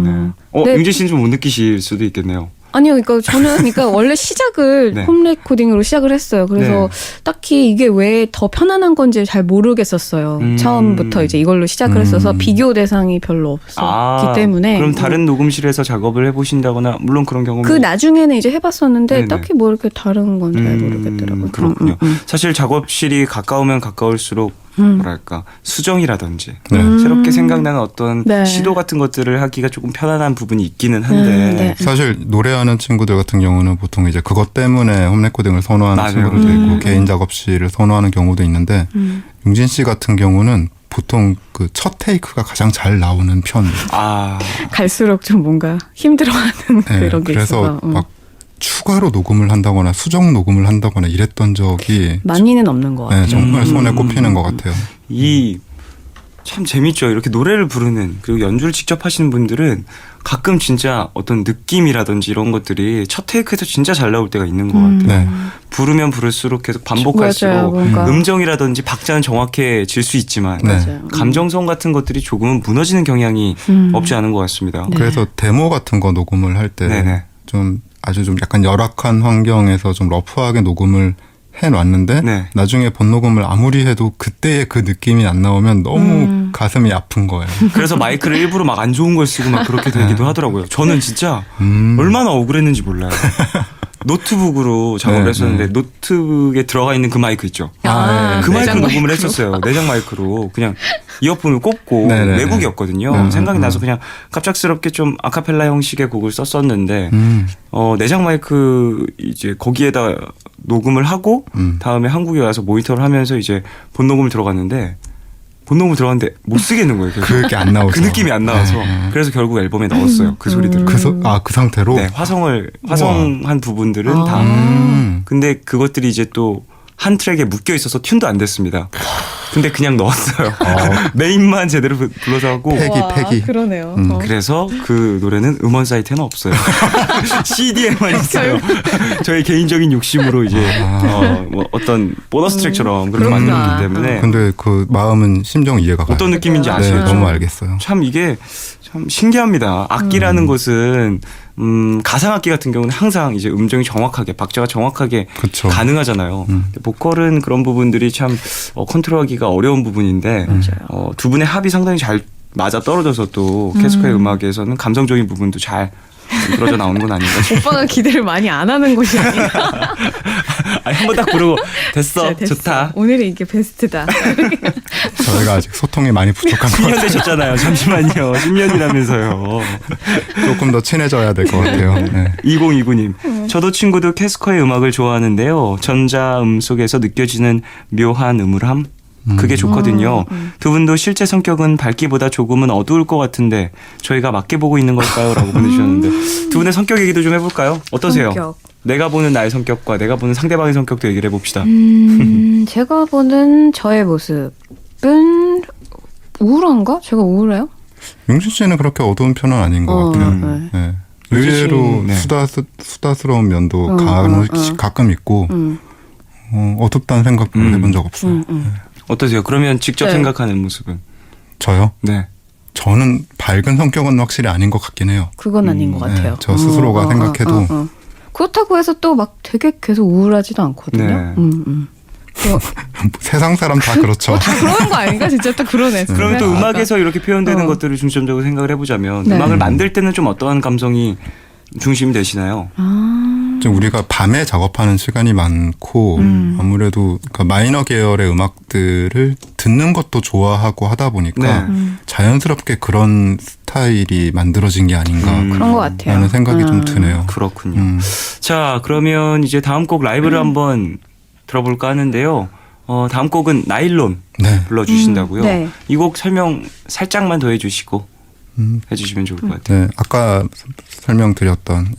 네. 융진 씨는 좀 못 느끼실 수도 있겠네요. 아니요, 그러니까 저는 그러니까 원래 시작을 네. 홈 레코딩으로 시작을 했어요. 그래서 네. 딱히 이게 왜 더 편안한 건지 잘 모르겠었어요. 처음부터 이제 이걸로 시작을 했어서 비교 대상이 별로 없었기 때문에. 그럼 다른 녹음실에서 작업을 해보신다거나 물론 그런 경험이 그 나중에는 이제 해봤었는데 네네. 딱히 뭐 이렇게 다른 건 잘 모르겠더라고요. 그렇군요. 사실 작업실이 가까우면 가까울수록 뭐랄까 수정이라든지 네. 새롭게 생각나는 어떤 네. 시도 같은 것들을 하기가 조금 편안한 부분이 있기는 한데 네. 사실 노래하는 친구들 같은 경우는 보통 이제 그것 때문에 홈 레코딩을 선호하는 맞아요. 친구들도 있고 개인 작업실을 선호하는 경우도 있는데 융진 씨 같은 경우는 보통 그 첫 테이크가 가장 잘 나오는 편이에요. 갈수록 좀 뭔가 힘들어하는 네, 그런 게 그래서 있어서 막 추가로 녹음을 한다거나 수정 녹음을 한다거나 이랬던 적이 많이는 없는 것 같아요. 네, 정말 손에 꼽히는 것 같아요. 이 참 재밌죠. 이렇게 노래를 부르는 그리고 연주를 직접 하시는 분들은 가끔 진짜 어떤 느낌이라든지 이런 것들이 첫 테이크에서 진짜 잘 나올 때가 있는 것 같아요. 네. 부르면 부를수록 계속 맞아요, 반복할수록 뭔가. 음정이라든지 박자는 정확해질 수 있지만 네. 맞아요. 감정성 같은 것들이 조금은 무너지는 경향이 없지 않은 것 같습니다. 네. 그래서 데모 같은 거 녹음을 할 때 네네. 좀 아주 좀 약간 열악한 환경에서 좀 러프하게 녹음을 해놨는데 네. 나중에 본 녹음을 아무리 해도 그때의 그 느낌이 안 나오면 너무 가슴이 아픈 거예요. 그래서 마이크를 일부러 막 안 좋은 걸 쓰고 막 그렇게 되기도 하더라고요. 저는 진짜 음. 얼마나 억울했는지 몰라요. 노트북으로 작업을 네, 했었는데 노트북에 들어가 있는 그 마이크 있죠. 아, 그 네. 마이크로 내장 녹음을 마이크로. 했었어요. 내장 마이크로 그냥 이어폰을 꼽고 네네. 외국이었거든요. 생각이 나서 그냥 갑작스럽게 좀 아카펠라 형식의 곡을 썼었는데 내장 마이크 이제 거기에다 녹음을 하고 다음에 한국에 와서 모니터를 하면서 이제 본 녹음을 들어갔는데 못 쓰겠는 거예요. 계속. 그게 안 나오죠. 그 느낌이 안 나와서 그래서 결국 앨범에 넣었어요. 그 소리들을. 그 상태로. 네, 화성한 부분들은 다. 음. 근데 그것들이 이제 또 한 트랙에 묶여 있어서 튠도 안 됐습니다. 근데 그냥 넣었어요. 메인만 제대로 불러서 하고. 패기. 그러네요. 그래서 그 노래는 음원 사이트에는 없어요. CD에만 있어요. 저의 개인적인 욕심으로 이제 뭐 어떤 보너스 트랙처럼 그렇게 그렇구나. 만들었기 때문에 근데 그 마음은 심정 이해가 가요. 어떤 느낌인지 네, 아시죠? 너무 알겠어요. 참 이게 참 신기합니다. 악기라는 것은 가상악기 같은 경우는 항상 이제 음정이 정확하게 박자가 정확하게 그쵸. 가능하잖아요. 근데 보컬은 그런 부분들이 참 컨트롤하기가 어려운 부분인데 맞아요. 두 분의 합이 상당히 잘 맞아 떨어져서 또 캐스커의 음악에서는 감성적인 부분도 잘 떨어져 나오는 건 아닌가 싶어요. 오빠가 기대를 많이 안 하는 것이 아닌가. 아니, 한번 딱 부르고 됐어, 자, 됐어. 좋다. 오늘은 이게 베스트다. 저희가 아직 소통이 많이 부족한 것 10년 같아요. 되셨잖아요. 잠시만요. 10년이라면서요. 조금 더 친해져야 될 것 같아요. 네. 2029님. 저도 친구도 캐스커의 음악을 좋아하는데요. 전자음 속에서 느껴지는 묘한 음울함. 그게 좋거든요. 두 분도 실제 성격은 밝기보다 조금은 어두울 것 같은데 저희가 맞게 보고 있는 걸까요? 라고 보내주셨는데 두 분의 성격 얘기도 좀 해볼까요? 어떠세요? 성격. 내가 보는 나의 성격과 내가 보는 상대방의 성격도 얘기를 해봅시다. 제가 보는 저의 모습은 우울한가? 제가 우울해요? 용준 씨는 그렇게 어두운 편은 아닌 것 같아요. 네. 네. 용준 씨, 의외로 네. 수다스러운 면도 가끔 있고 어둡다는 생각 별로 해본 적 없어요. 어떠세요? 그러면 직접 네. 생각하는 모습은? 저요? 네. 저는 밝은 성격은 확실히 아닌 것 같긴 해요. 그건 아닌 것 네, 같아요. 저 스스로가 생각해도. 그렇다고 해서 또 막 되게 계속 우울하지도 않거든요. 네. 세상 사람 다 그렇죠. 다 그런 거 아닌가? 진짜 또 그러네. 그러면 또 아까. 음악에서 이렇게 표현되는 것들을 중점적으로 생각을 해보자면 네. 음악을 만들 때는 좀 어떠한 감성이 중심이 되시나요? 좀 우리가 밤에 작업하는 시간이 많고 아무래도 그 마이너 계열의 음악들을 듣는 것도 좋아하고 하다 보니까 네. 자연스럽게 그런 스타일이 만들어진 게 아닌가 그런 것 같아요. 라는 생각이 좀 드네요. 그렇군요. 자, 그러면 이제 다음 곡 라이브를 한번 들어볼까 하는데요. 다음 곡은 나일론 네. 불러주신다고요. 네. 이 곡 설명 살짝만 더 해주시고 해주시면 좋을 것 같아요. 네, 아까 설명드렸던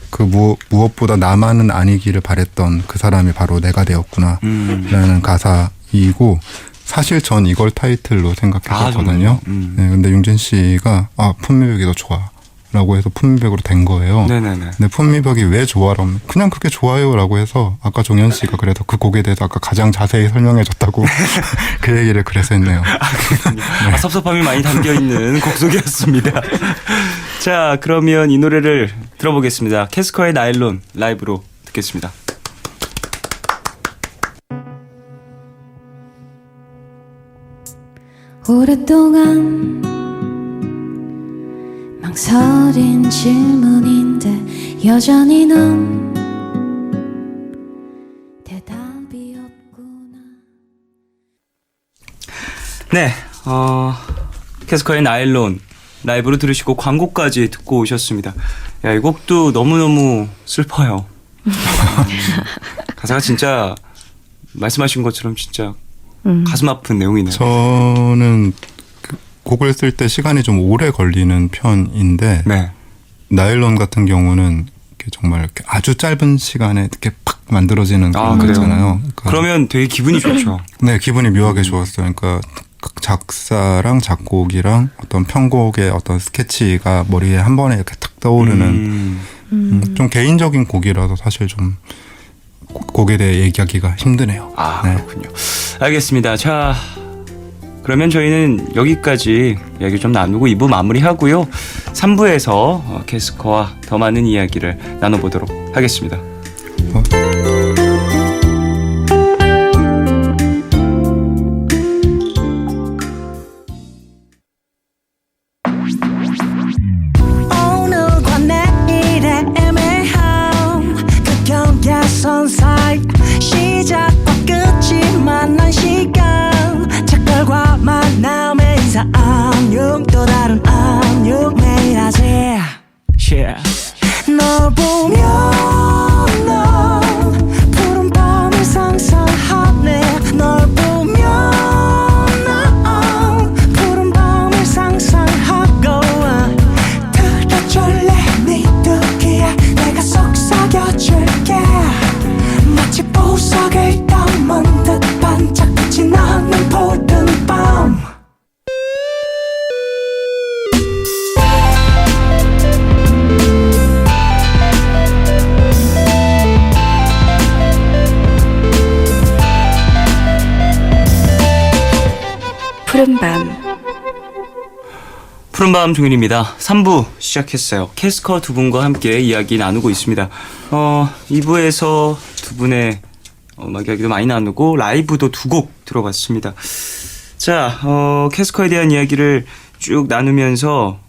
그 무엇보다 나만은 아니기를 바랬던 그 사람이 바로 내가 되었구나 라는 가사이고 사실 전 이걸 타이틀로 생각했었거든요. 네, 근데 용진 씨가 품미벽이 더 좋아 라고 해서 품미벽으로 된 거예요. 네네네. 근데 품미벽이 왜 좋아라면 그냥 그게 좋아요 라고 해서 아까 종현 씨가 그래서 그 곡에 대해서 아까 가장 자세히 설명해 줬다고 그 얘기를 그래서 했네요. 섭섭함이 많이 담겨있는 곡 소개였습니다. 자, 그러면 이 노래를 들어보겠습니다. 캐스커의 나일론 라이브로 듣겠습니다. 오랫동안 망설인 질문인데 여전히 넌 대답이 없구나. 네, 캐스커의 나일론 라이브로 들으시고 광고까지 듣고 오셨습니다. 야, 이 곡도 너무너무 슬퍼요. 가사가 진짜 말씀하신 것처럼 진짜 가슴 아픈 내용이네요. 저는 그 곡을 쓸 때 시간이 좀 오래 걸리는 편인데 네. 나일론 같은 경우는 이렇게 정말 이렇게 아주 짧은 시간에 이렇게 팍 만들어지는 그런 그래요? 거잖아요. 그러니까 그러면 되게 기분이 좋죠. 네, 기분이 묘하게 좋았어요. 그러니까 작사랑 작곡이랑 어떤 편곡의 어떤 스케치가 머리에 한 번에 이렇게 탁 떠오르는 좀 개인적인 곡이라서 사실 좀 곡에 대해 얘기하기가 힘드네요. 네. 그렇군요. 알겠습니다. 자, 그러면 저희는 여기까지 이야기 좀 나누고 2부 마무리하고요. 3부에서 캐스커와 더 많은 이야기를 나눠보도록 하겠습니다. 오늘과 내일의 애매함 그 경계선 사이 시작과 끝이 만난 시간 작별과 만남의 인사 안녕 또 다른 안녕 매일 하지 널 보면 넌 푸른 밤을 상상하네 널 보면 넌 푸른 밤을 상상하고 들어줄래 네 두기에 내가 속삭여줄게 마치 보석을 담은 듯 반짝빛이 나 푸른밤 종일입니다. 3부 시작했어요. 캐스커 두 분과 함께 이야기 나누고 있습니다. 2부에서 두 분의 음악 이야기도 많이 나누고 라이브도 2곡 들어봤습니다. 자, 캐스커에 대한 이야기를 쭉 나누면서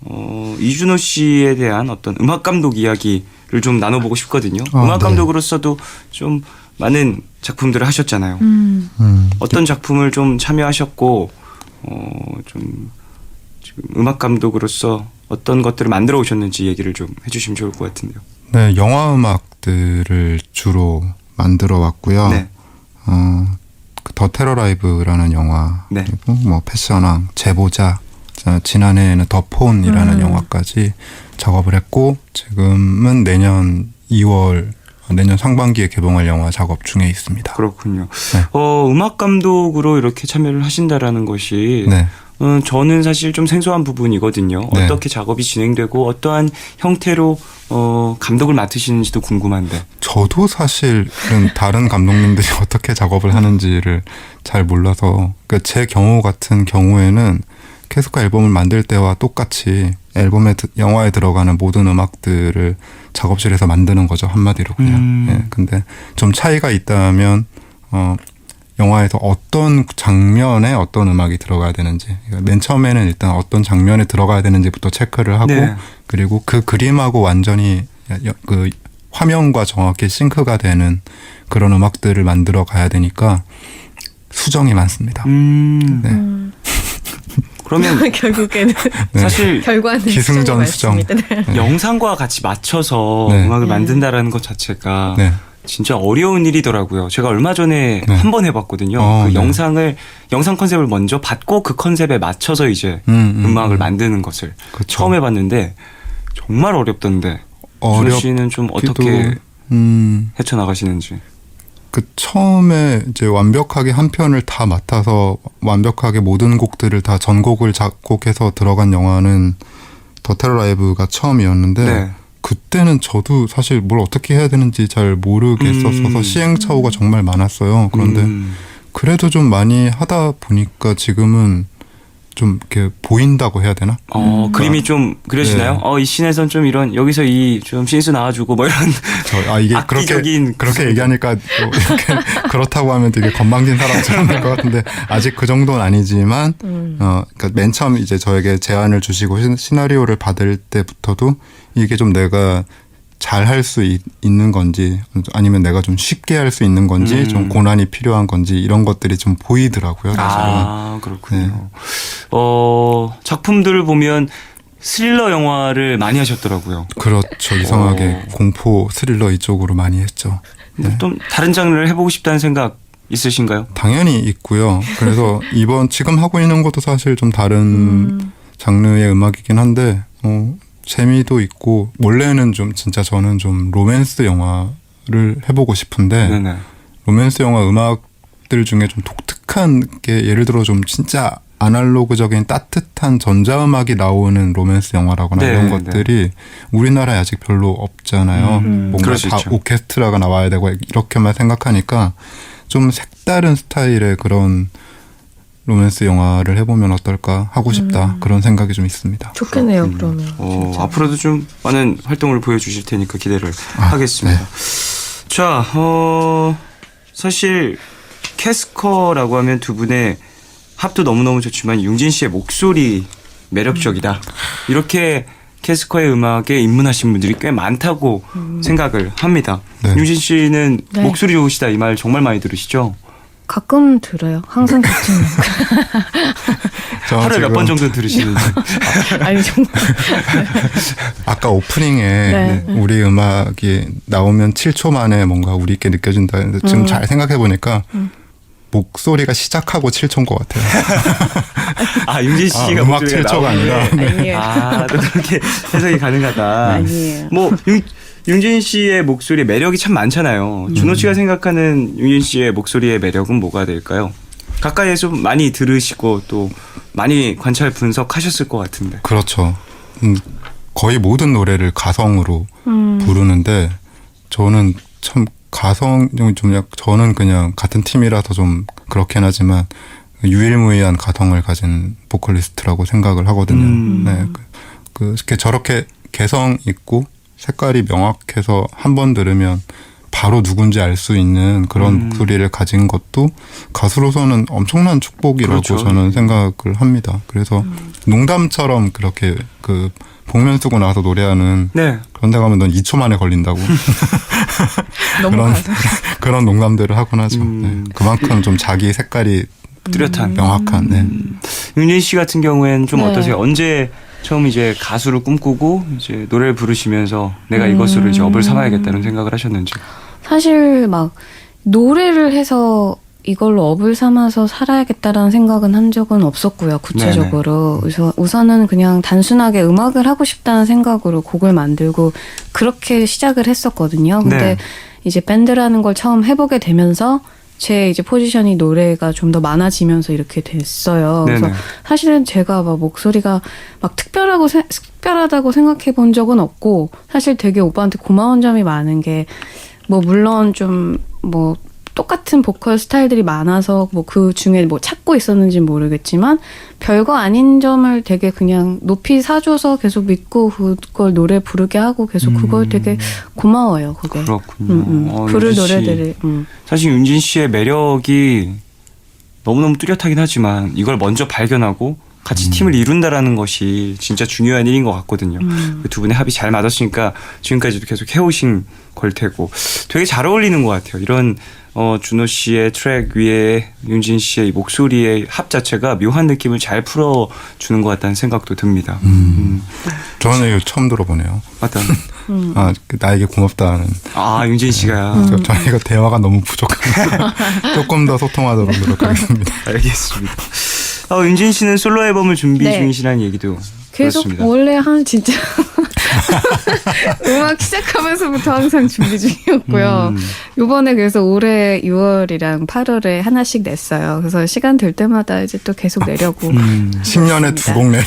이준호 씨에 대한 어떤 음악 감독 이야기를 좀 나눠보고 싶거든요. 음악 감독으로서도 좀 많은 작품들을 하셨잖아요. 어떤 작품을 좀 참여하셨고 좀 지금 음악 감독으로서 어떤 것들을 만들어 오셨는지 얘기를 좀 해주시면 좋을 것 같은데요. 네, 영화 음악들을 주로 만들어 왔고요. 네. 더 테러 라이브라는 영화, 네. 그리고 뭐 패션왕, 제보자, 지난해에는 더 폰이라는 영화까지 작업을 했고 지금은 내년 2월 내년 상반기에 개봉할 영화 작업 중에 있습니다. 그렇군요. 네. 음악 감독으로 이렇게 참여를 하신다라는 것이 네. 저는 사실 좀 생소한 부분이거든요. 네. 어떻게 작업이 진행되고 어떠한 형태로 감독을 맡으시는지도 궁금한데. 저도 사실은 다른 감독님들이 어떻게 작업을 하는지를 잘 몰라서 그러니까 제 경우 같은 경우에는 캐스커 앨범을 만들 때와 똑같이 영화에 들어가는 모든 음악들을 작업실에서 만드는 거죠. 한마디로 그냥. 예, 근데 좀 차이가 있다면 영화에서 어떤 장면에 어떤 음악이 들어가야 되는지 그러니까 맨 처음에는 일단 어떤 장면에 들어가야 되는지부터 체크를 하고 네. 그리고 그 그림하고 완전히 그 화면과 정확히 싱크가 되는 그런 음악들을 만들어 가야 되니까 수정이 많습니다. 네. 그러면 결국에는 네. 사실 결과는 기승전 수정. 네. 영상과 같이 맞춰서 네. 음악을 만든다라는 것 자체가 네. 진짜 어려운 일이더라고요. 제가 얼마 전에 네. 한 번 해봤거든요. 그 네. 영상 컨셉을 먼저 받고 그 컨셉에 맞춰서 이제 음악을 만드는 것을 그쵸. 처음 해봤는데 정말 어렵던데. 준호 씨는 좀 어떻게 헤쳐나가시는지. 그 처음에 이제 완벽하게 한 편을 다 맡아서 완벽하게 모든 곡들을 다 전곡을 작곡해서 들어간 영화는 더 테러 라이브가 처음이었는데 네. 그때는 저도 사실 뭘 어떻게 해야 되는지 잘 모르겠었어서 시행착오가 정말 많았어요. 그런데 그래도 좀 많이 하다 보니까 지금은 좀 이렇게 보인다고 해야 되나? 그림이 좀 그려지나요? 네. 이 씬에선 좀 이런 여기서 이 좀 신수 나와주고 뭐 이런 이게 악기적인 그렇게 얘기하니까 또 이렇게 그렇다고 하면 되게 건방진 사람처럼 될 것 같은데 아직 그 정도는 아니지만 그러니까 맨 처음 이제 저에게 제안을 주시고 시나리오를 받을 때부터도 이게 좀 내가 잘 할 수 있는 건지 아니면 내가 좀 쉽게 할 수 있는 건지 좀 고난이 필요한 건지 이런 것들이 좀 보이더라고요. 사실은. 그렇군요. 작품들을 보면 스릴러 영화를 많이 하셨더라고요. 그렇죠. 이상하게 공포 스릴러 이쪽으로 많이 했죠. 네. 좀 다른 장르를 해보고 싶다는 생각 있으신가요? 당연히 있고요. 그래서 지금 하고 있는 것도 사실 좀 다른 장르의 음악이긴 한데 재미도 있고 원래는 좀 진짜 저는 좀 로맨스 영화를 해보고 싶은데 네네. 로맨스 영화 음악들 중에 좀 독특한 게 예를 들어 좀 진짜 아날로그적인 따뜻한 전자음악이 나오는 로맨스 영화라거나 네, 이런 것들이 우리나라에 아직 별로 없잖아요. 뭔가 그럴 수 다 있죠. 오케스트라가 나와야 되고 이렇게만 생각하니까 좀 색다른 스타일의 그런 로맨스 영화를 해보면 어떨까 하고 싶다 그런 생각이 좀 있습니다. 좋겠네요. 그러면 진짜. 앞으로도 좀 많은 활동을 보여주실 테니까 기대를 하겠습니다. 네. 자, 사실 캐스커라고 하면 두 분의 합도 너무너무 좋지만 융진 씨의 목소리 매력적이다. 이렇게 캐스커의 음악에 입문하신 분들이 꽤 많다고 생각을 합니다. 네. 융진 씨는 네. 목소리 좋으시다 이 말 정말 많이 들으시죠? 가끔 들어요. 항상 듣지는 저 하루에 몇 지금 번 정도 들으시는지. 아니 정말 아까 오프닝에 네. 우리 음악이 나오면 7초 만에 뭔가 우리 있게 느껴진다. 근데 지금 잘 생각해 보니까 목소리가 시작하고 7초인 것 같아요. 융진 씨가 음악 목소리가 7초가 아니라. 아니에요. 또 그렇게 해석이 가능하다. 아니에요. 뭐 융진 씨의 목소리에 매력이 참 많잖아요. 준호 씨가 생각하는 융진 씨의 목소리의 매력은 뭐가 될까요? 가까이에서 많이 들으시고 또 많이 관찰 분석하셨을 것 같은데. 그렇죠. 거의 모든 노래를 가성으로 부르는데 저는 참 가성 저는 그냥 같은 팀이라서 좀 그렇긴 하지만 유일무이한 가성을 가진 보컬리스트라고 생각을 하거든요. 네, 이렇게 저렇게 개성 있고 색깔이 명확해서 한 번 들으면 바로 누군지 알 수 있는 그런 목소리를 가진 것도 가수로서는 엄청난 축복이라고 그렇죠. 저는 생각을 합니다. 그래서 농담처럼 그렇게 그 복면 쓰고 나서 노래하는 네. 그런 데 가면 넌 2초 만에 걸린다고 너무 그런 가서 그런 농담들을 하곤 하죠. 네. 그만큼 좀 자기 색깔이 뚜렷한. 명확한. 네. 윤진 씨 같은 경우에는 좀 네. 어떠세요? 언제 처음 이제 가수를 꿈꾸고 이제 노래를 부르시면서 내가 이것으로 이제 업을 삼아야겠다는 생각을 하셨는지. 사실 막 노래를 해서 이걸로 업을 삼아서 살아야겠다라는 생각은 한 적은 없었고요. 구체적으로. 그래서 우선은 그냥 단순하게 음악을 하고 싶다는 생각으로 곡을 만들고 그렇게 시작을 했었거든요. 근데 네. 이제 밴드라는 걸 처음 해보게 되면서 제 이제 포지션이 노래가 좀 더 많아지면서 이렇게 됐어요. 그래서 네네. 사실은 제가 막 목소리가 막 특별하다고 생각해 본 적은 없고 사실 되게 오빠한테 고마운 점이 많은 게 뭐 물론 좀 뭐 똑같은 보컬 스타일들이 많아서 뭐 그 중에 뭐 찾고 있었는지 모르겠지만 별거 아닌 점을 되게 그냥 높이 사줘서 계속 믿고 그걸 노래 부르게 하고 계속 그걸 되게 고마워요. 그게. 그렇군요. 부를 윤진 씨. 노래들을. 사실 윤진 씨의 매력이 너무너무 뚜렷하긴 하지만 이걸 먼저 발견하고 같이 팀을 이룬다라는 것이 진짜 중요한 일인 것 같거든요. 그 두 분의 합이 잘 맞았으니까 지금까지도 계속 해오신 걸 테고 되게 잘 어울리는 것 같아요. 이런 준호 씨의 트랙 위에 윤진 씨의 이 목소리의 합 자체가 묘한 느낌을 잘 풀어주는 것 같다는 생각도 듭니다. 저는 이거 처음 들어보네요. 맞다. 아, 나에게 고맙다는. 윤진 씨가. 저는 이거 대화가 너무 부족해서 조금 더 소통하도록 노력하겠습니다. 알겠습니다. 윤진 씨는 솔로 앨범을 준비 네. 중이시라는 얘기도 계속 들었습니다. 원래 한 진짜 음악 시작하면서부터 항상 준비 중이었고요. 요번에 그래서 올해 6월이랑 8월에 하나씩 냈어요. 그래서 시간 될 때마다 이제 또 계속 내려고. 10년에 두 곡 내는.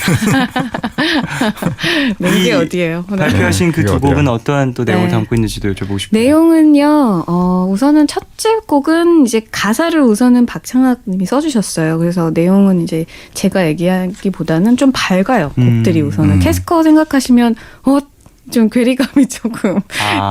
낸게 이 어디예요? 발표하신 그 이게 두 어디야? 곡은 어떠한 또 내용을 네. 담고 있는지도 여쭤보고 싶어요. 내용은요, 우선은 첫째 곡은 이제 가사를 우선은 박창학 님이 써주셨어요. 그래서 내용은 이제 제가 얘기하기보다는 좀 밝아요. 곡들이 우선은. 캐스커 생각하시면, 좀 괴리감이 조금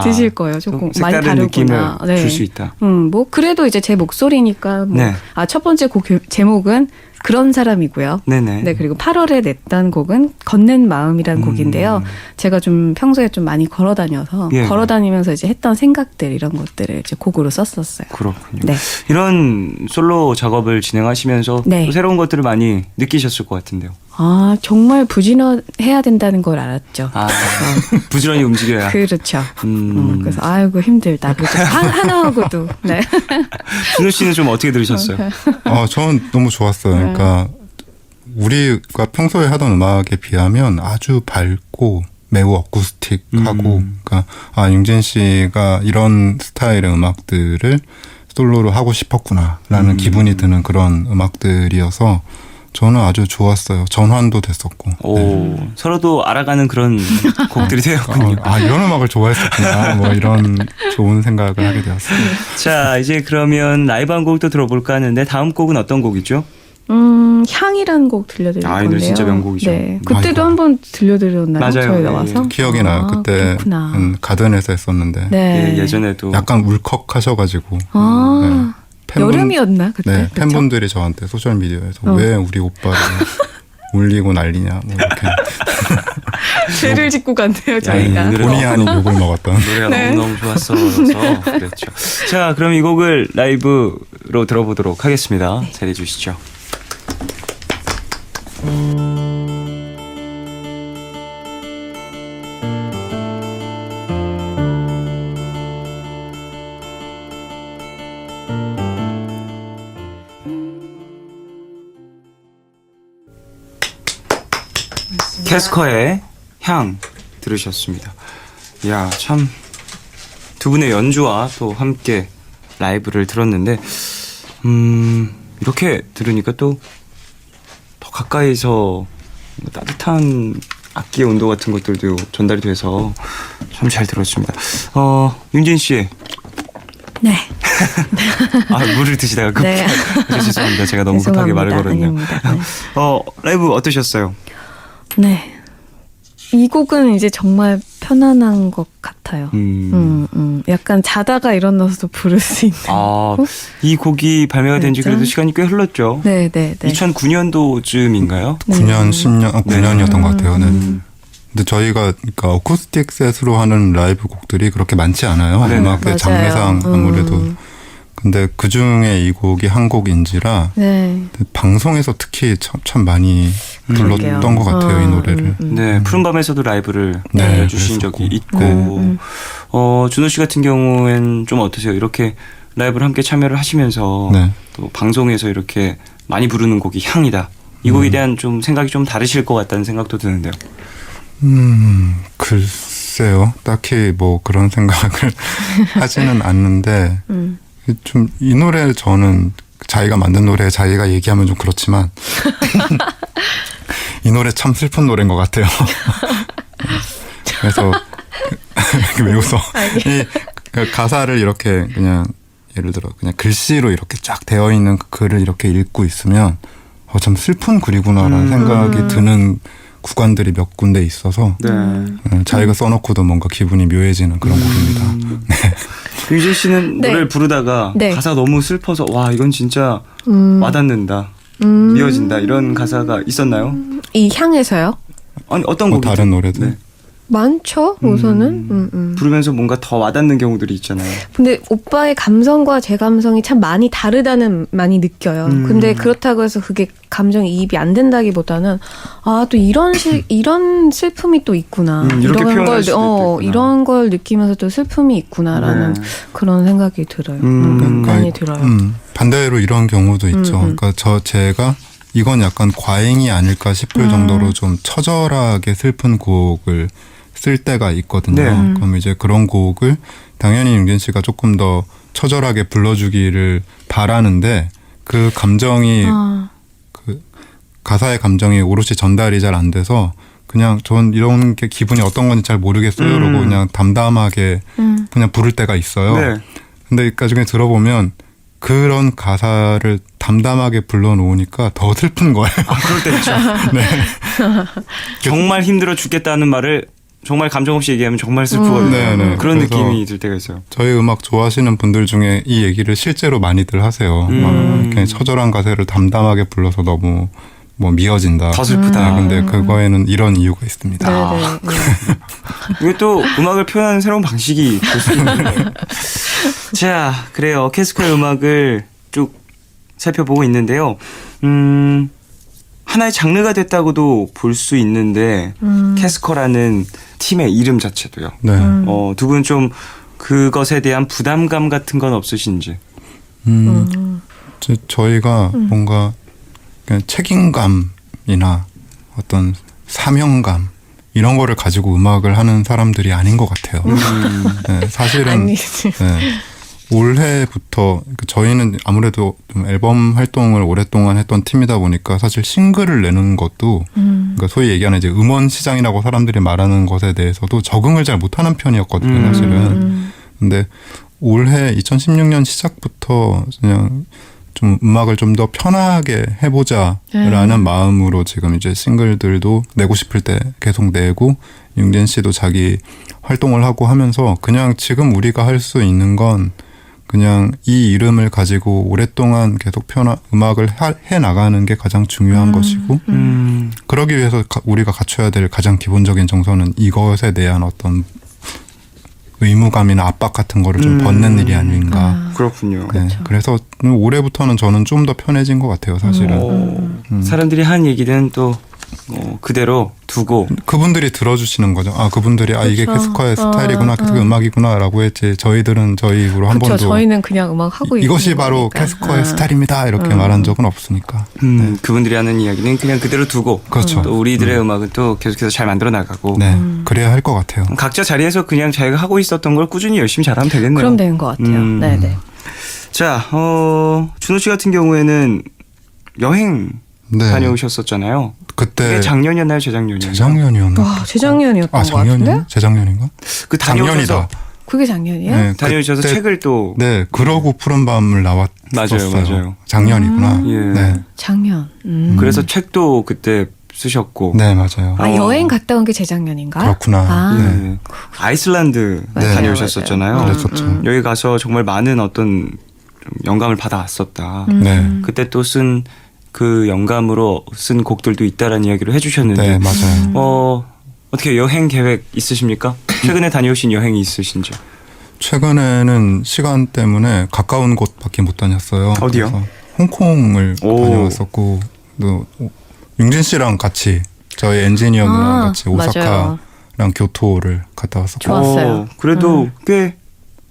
드실 거예요. 조금 좀 많이 색다른 다르구나. 느낌을 줄 수 있다. 뭐, 그래도 이제 제 목소리니까, 뭐, 네. 첫 번째 곡 제목은 그런 사람이고요. 네네. 네, 그리고 8월에 냈던 곡은 건넨 마음이라는 곡인데요. 제가 좀 평소에 좀 많이 걸어 다녀서 예. 걸어 다니면서 이제 했던 생각들 이런 것들을 이제 곡으로 썼었어요. 그렇군요. 네. 이런 솔로 작업을 진행하시면서 네. 또 새로운 것들을 많이 느끼셨을 것 같은데요. 정말 부지런해야 된다는 걸 알았죠. 부지런히 움직여야. 그렇죠. 음. 그래서 힘들다. 그래서 하나 하고도. 네. 준호 씨는 좀 어떻게 들으셨어요? 저는 너무 좋았어요. 그러니까 우리가 평소에 하던 음악에 비하면 아주 밝고 매우 어쿠스틱하고, 그러니까 윤진 씨가 이런 스타일의 음악들을 솔로로 하고 싶었구나라는 기분이 드는 그런 음악들이어서 저는 아주 좋았어요. 전환도 됐었고. 네. 서로도 알아가는 그런 곡들이 되었군요. 이런 음악을 좋아했었구나. 뭐 이런 좋은 생각을 하게 되었어요. 자, 이제 그러면 라이브 한 곡도 들어볼까 하는데 다음 곡은 어떤 곡이죠? 향이라는 곡 들려드릴 이 건데요. 노래 진짜 명곡이죠. 네. 그때도 이거. 한번 들려드렸나요? 맞아요. 저희 예, 나와서? 기억이 나요. 그때 그렇구나. 가든에서 했었는데 네. 예전에도 약간 울컥하셔가지고 팬분- 여름이었나 그때? 네, 그쵸? 팬분들이 저한테 소셜 미디어에서 어. 왜 우리 오빠를 울리고 난리냐 뭐 이렇게 죄를 짓고 간대요 저희가. 이 노래 본의 아닌 욕을 먹었던. 노래가 네. 너무너무 좋았어서 그랬죠. 자, 그럼 이 곡을 라이브로 들어보도록 하겠습니다. 잘해 주시죠. 캐스커의 향 들으셨습니다. 이야, 참 두 분의 연주와 또 함께 라이브를 들었는데 이렇게 들으니까 또 더 가까이서 따뜻한 악기의 온도 같은 것들도 전달이 돼서 참 잘 들었습니다. 윤진 씨, 네. 아, 물을 드시다가 급하게. 네. 죄송합니다. 제가 너무 급하게 말을 걸었네요. 아닙니다. 네. 라이브 어떠셨어요? 네. 이 곡은 이제 정말 편안한 것 같아요. 약간 자다가 일어나서도 부를 수 있는. 이 곡이 발매가 된 지 진짜? 그래도 시간이 꽤 흘렀죠. 네. 2009년도쯤인가요? 9년, 10년, 9년이었던 것 같아요. 네. 근데 저희가 그러니까 어쿠스틱 셋으로 하는 라이브 곡들이 그렇게 많지 않아요. 네, 음악의 맞아요. 장르상 아무래도. 근데 그 중에 이 곡이 한 곡인지라 네. 방송에서 특히 참 많이 불렀던 그러게요. 것 같아요. 이 노래를. 네, 푸른밤에서도 라이브를 네, 주신 적이 그랬었고. 있고, 준호 씨 같은 경우엔 좀 어떠세요? 이렇게 라이브를 함께 참여를 하시면서 네. 또 방송에서 이렇게 많이 부르는 곡이 향이다. 이 곡에 대한 좀 생각이 좀 다르실 것 같다는 생각도 드는데요. 글쎄요. 딱히 뭐 그런 생각을 하지는 않는데 좀 이 노래 저는 자기가 만든 노래 자기가 얘기하면 좀 그렇지만 이 노래 참 슬픈 노래인 것 같아요. 그래서 왜 웃어? 이 가사를 이렇게 그냥 예를 들어 그냥 글씨로 이렇게 쫙 되어 있는 그 글을 이렇게 읽고 있으면 참 슬픈 글이구나라는 생각이 드는 구간들이 몇 군데 있어서 네. 자기가 써놓고도 뭔가 기분이 묘해지는 그런 곡입니다. 유진 씨는 네. 노래를 부르다가 네. 가사 너무 슬퍼서 와 이건 진짜 와닿는다, 미어진다 이런 가사가 있었나요? 이 향에서요? 아니 어떤 뭐 곡이죠? 다른 노래들. 네. 많죠, 우선은. 부르면서 뭔가 더 와닿는 경우들이 있잖아요. 근데 오빠의 감성과 제 감성이 참 많이 다르다는 많이 느껴요. 근데 그렇다고 해서 그게 감정이입이 안 된다기보다는 또 이런 슬픔이 또 있구나. 이렇게 표현할 수도 있겠구나. 이런 걸 느끼면서 또 슬픔이 있구나라는 네. 그런 생각이 들어요. 많이 들어요. 반대로 이런 경우도 있죠. 그러니까 제가 이건 약간 과잉이 아닐까 싶을 정도로 좀 처절하게 슬픈 곡을 쓸 때가 있거든요. 네. 그럼 이제 그런 곡을 당연히 윤진 씨가 조금 더 처절하게 불러주기를 바라는데 그 감정이 그 가사의 감정이 오롯이 전달이 잘 안 돼서 그냥 전 이런 게 기분이 어떤 건지 잘 모르겠어요. 그러고 그냥 담담하게 그냥 부를 때가 있어요. 네. 근데 나중에 들어보면 그런 가사를 담담하게 불러놓으니까 더 슬픈 거예요. 그럴 때 있죠. 네. 정말 힘들어 죽겠다는 말을 정말 감정 없이 얘기하면 정말 슬프거든요. 네. 그런 그래서 느낌이 들 때가 있어요. 저희 음악 좋아하시는 분들 중에 이 얘기를 실제로 많이들 하세요. 막 이렇게 처절한 가사를 담담하게 불러서 너무 뭐 미어진다. 더 슬프다. 근데 그거에는 이런 이유가 있습니다. 네네. 이게 또 음악을 표현하는 새로운 방식이 될 수 있는 거예요. 자, 그래요. 캐스커의 음악을 쭉 살펴보고 있는데요. 하나의 장르가 됐다고도 볼 수 있는데 캐스커라는 팀의 이름 자체도요. 네. 두 분 좀 그것에 대한 부담감 같은 건 없으신지? 저희가 뭔가 그냥 책임감이나 어떤 사명감 이런 거를 가지고 음악을 하는 사람들이 아닌 것 같아요. 네, 사실은 아니지. 네, 올해부터 저희는 아무래도 좀 앨범 활동을 오랫동안 했던 팀이다 보니까 사실 싱글을 내는 것도 그러니까 소위 얘기하는 이제 음원 시장이라고 사람들이 말하는 것에 대해서도 적응을 잘 못하는 편이었거든요. 사실은. 근데 올해 2016년 시작부터 그냥 좀 음악을 좀 더 편하게 해보자라는 마음으로 지금 이제 싱글들도 내고 싶을 때 계속 내고 윤진 씨도 자기 활동을 하고 하면서 그냥 지금 우리가 할 수 있는 건 그냥 이 이름을 가지고 오랫동안 계속 음악을 해 나가는 게 가장 중요한 것이고 그러기 위해서 우리가 갖춰야 될 가장 기본적인 정서는 이것에 대한 어떤 의무감이나 압박 같은 거를 좀 벗는 일이 아닌가. 그렇군요. 네, 그래서 올해부터는 저는 좀 더 편해진 것 같아요, 사실은. 사람들이 한 얘기는 또 그대로 두고 그분들이 들어주시는 거죠. 그분들이 이게 그렇죠. 캐스커의 스타일이구나, 캐스커 음악이구나라고 했지. 저희들은 저희 입으로 한 그렇죠. 번도 저희는 그냥 음악 하고 이것이 있는 바로 거니까. 캐스커의 스타일입니다 이렇게 말한 적은 없으니까. 그분들이 하는 이야기는 그냥 그대로 두고 그렇죠. 또 우리들의 음악은 또 계속해서 잘 만들어 나가고 네, 그래야 할 것 같아요. 각자 자리에서 그냥 자기가 하고 있었던 걸 꾸준히 열심히 잘하면 되겠네요. 그럼 되는 것 같아요. 네네. 자, 준호 씨 같은 경우에는 여행 네, 다녀오셨었잖아요. 그때 그게 작년이었나요, 재작년이었나요? 재작년이었나? 와, 재작년이었던 것 작년이요? 같은데? 재작년인가? 그 다녀오셔서 작년이다. 그게 작년이에요? 네, 다녀오셔서 그때- 책을 또 네, 그러고 푸른 밤을 나왔었어요. 맞아요. 작년이구나. 예. 네, 작년. 그래서 책도 그때 쓰셨고 네 맞아요. 아, 여행 갔다 온 게 재작년인가? 그렇구나. 아. 네. 예. 아이슬란드 맞아요, 다녀오셨었잖아요. 맞아요. 그랬었죠. 여기 가서 정말 많은 어떤 좀 영감을 받아왔었다. 네. 그때 또 쓴 그 영감으로 쓴 곡들도 있다라는 이야기를 해주셨는데 네, 맞아요. 어떻게 여행 계획 있으십니까? 최근에 다녀오신 여행이 있으신지? 최근에는 시간 때문에 가까운 곳밖에 못 다녔어요. 어디요? 그래서 홍콩을 오. 다녀왔었고, 또 융진 씨랑 같이 저희 엔지니어 누나랑 같이 오사카랑 맞아요. 교토를 갔다 왔었고, 좋았어요. 그래도 꽤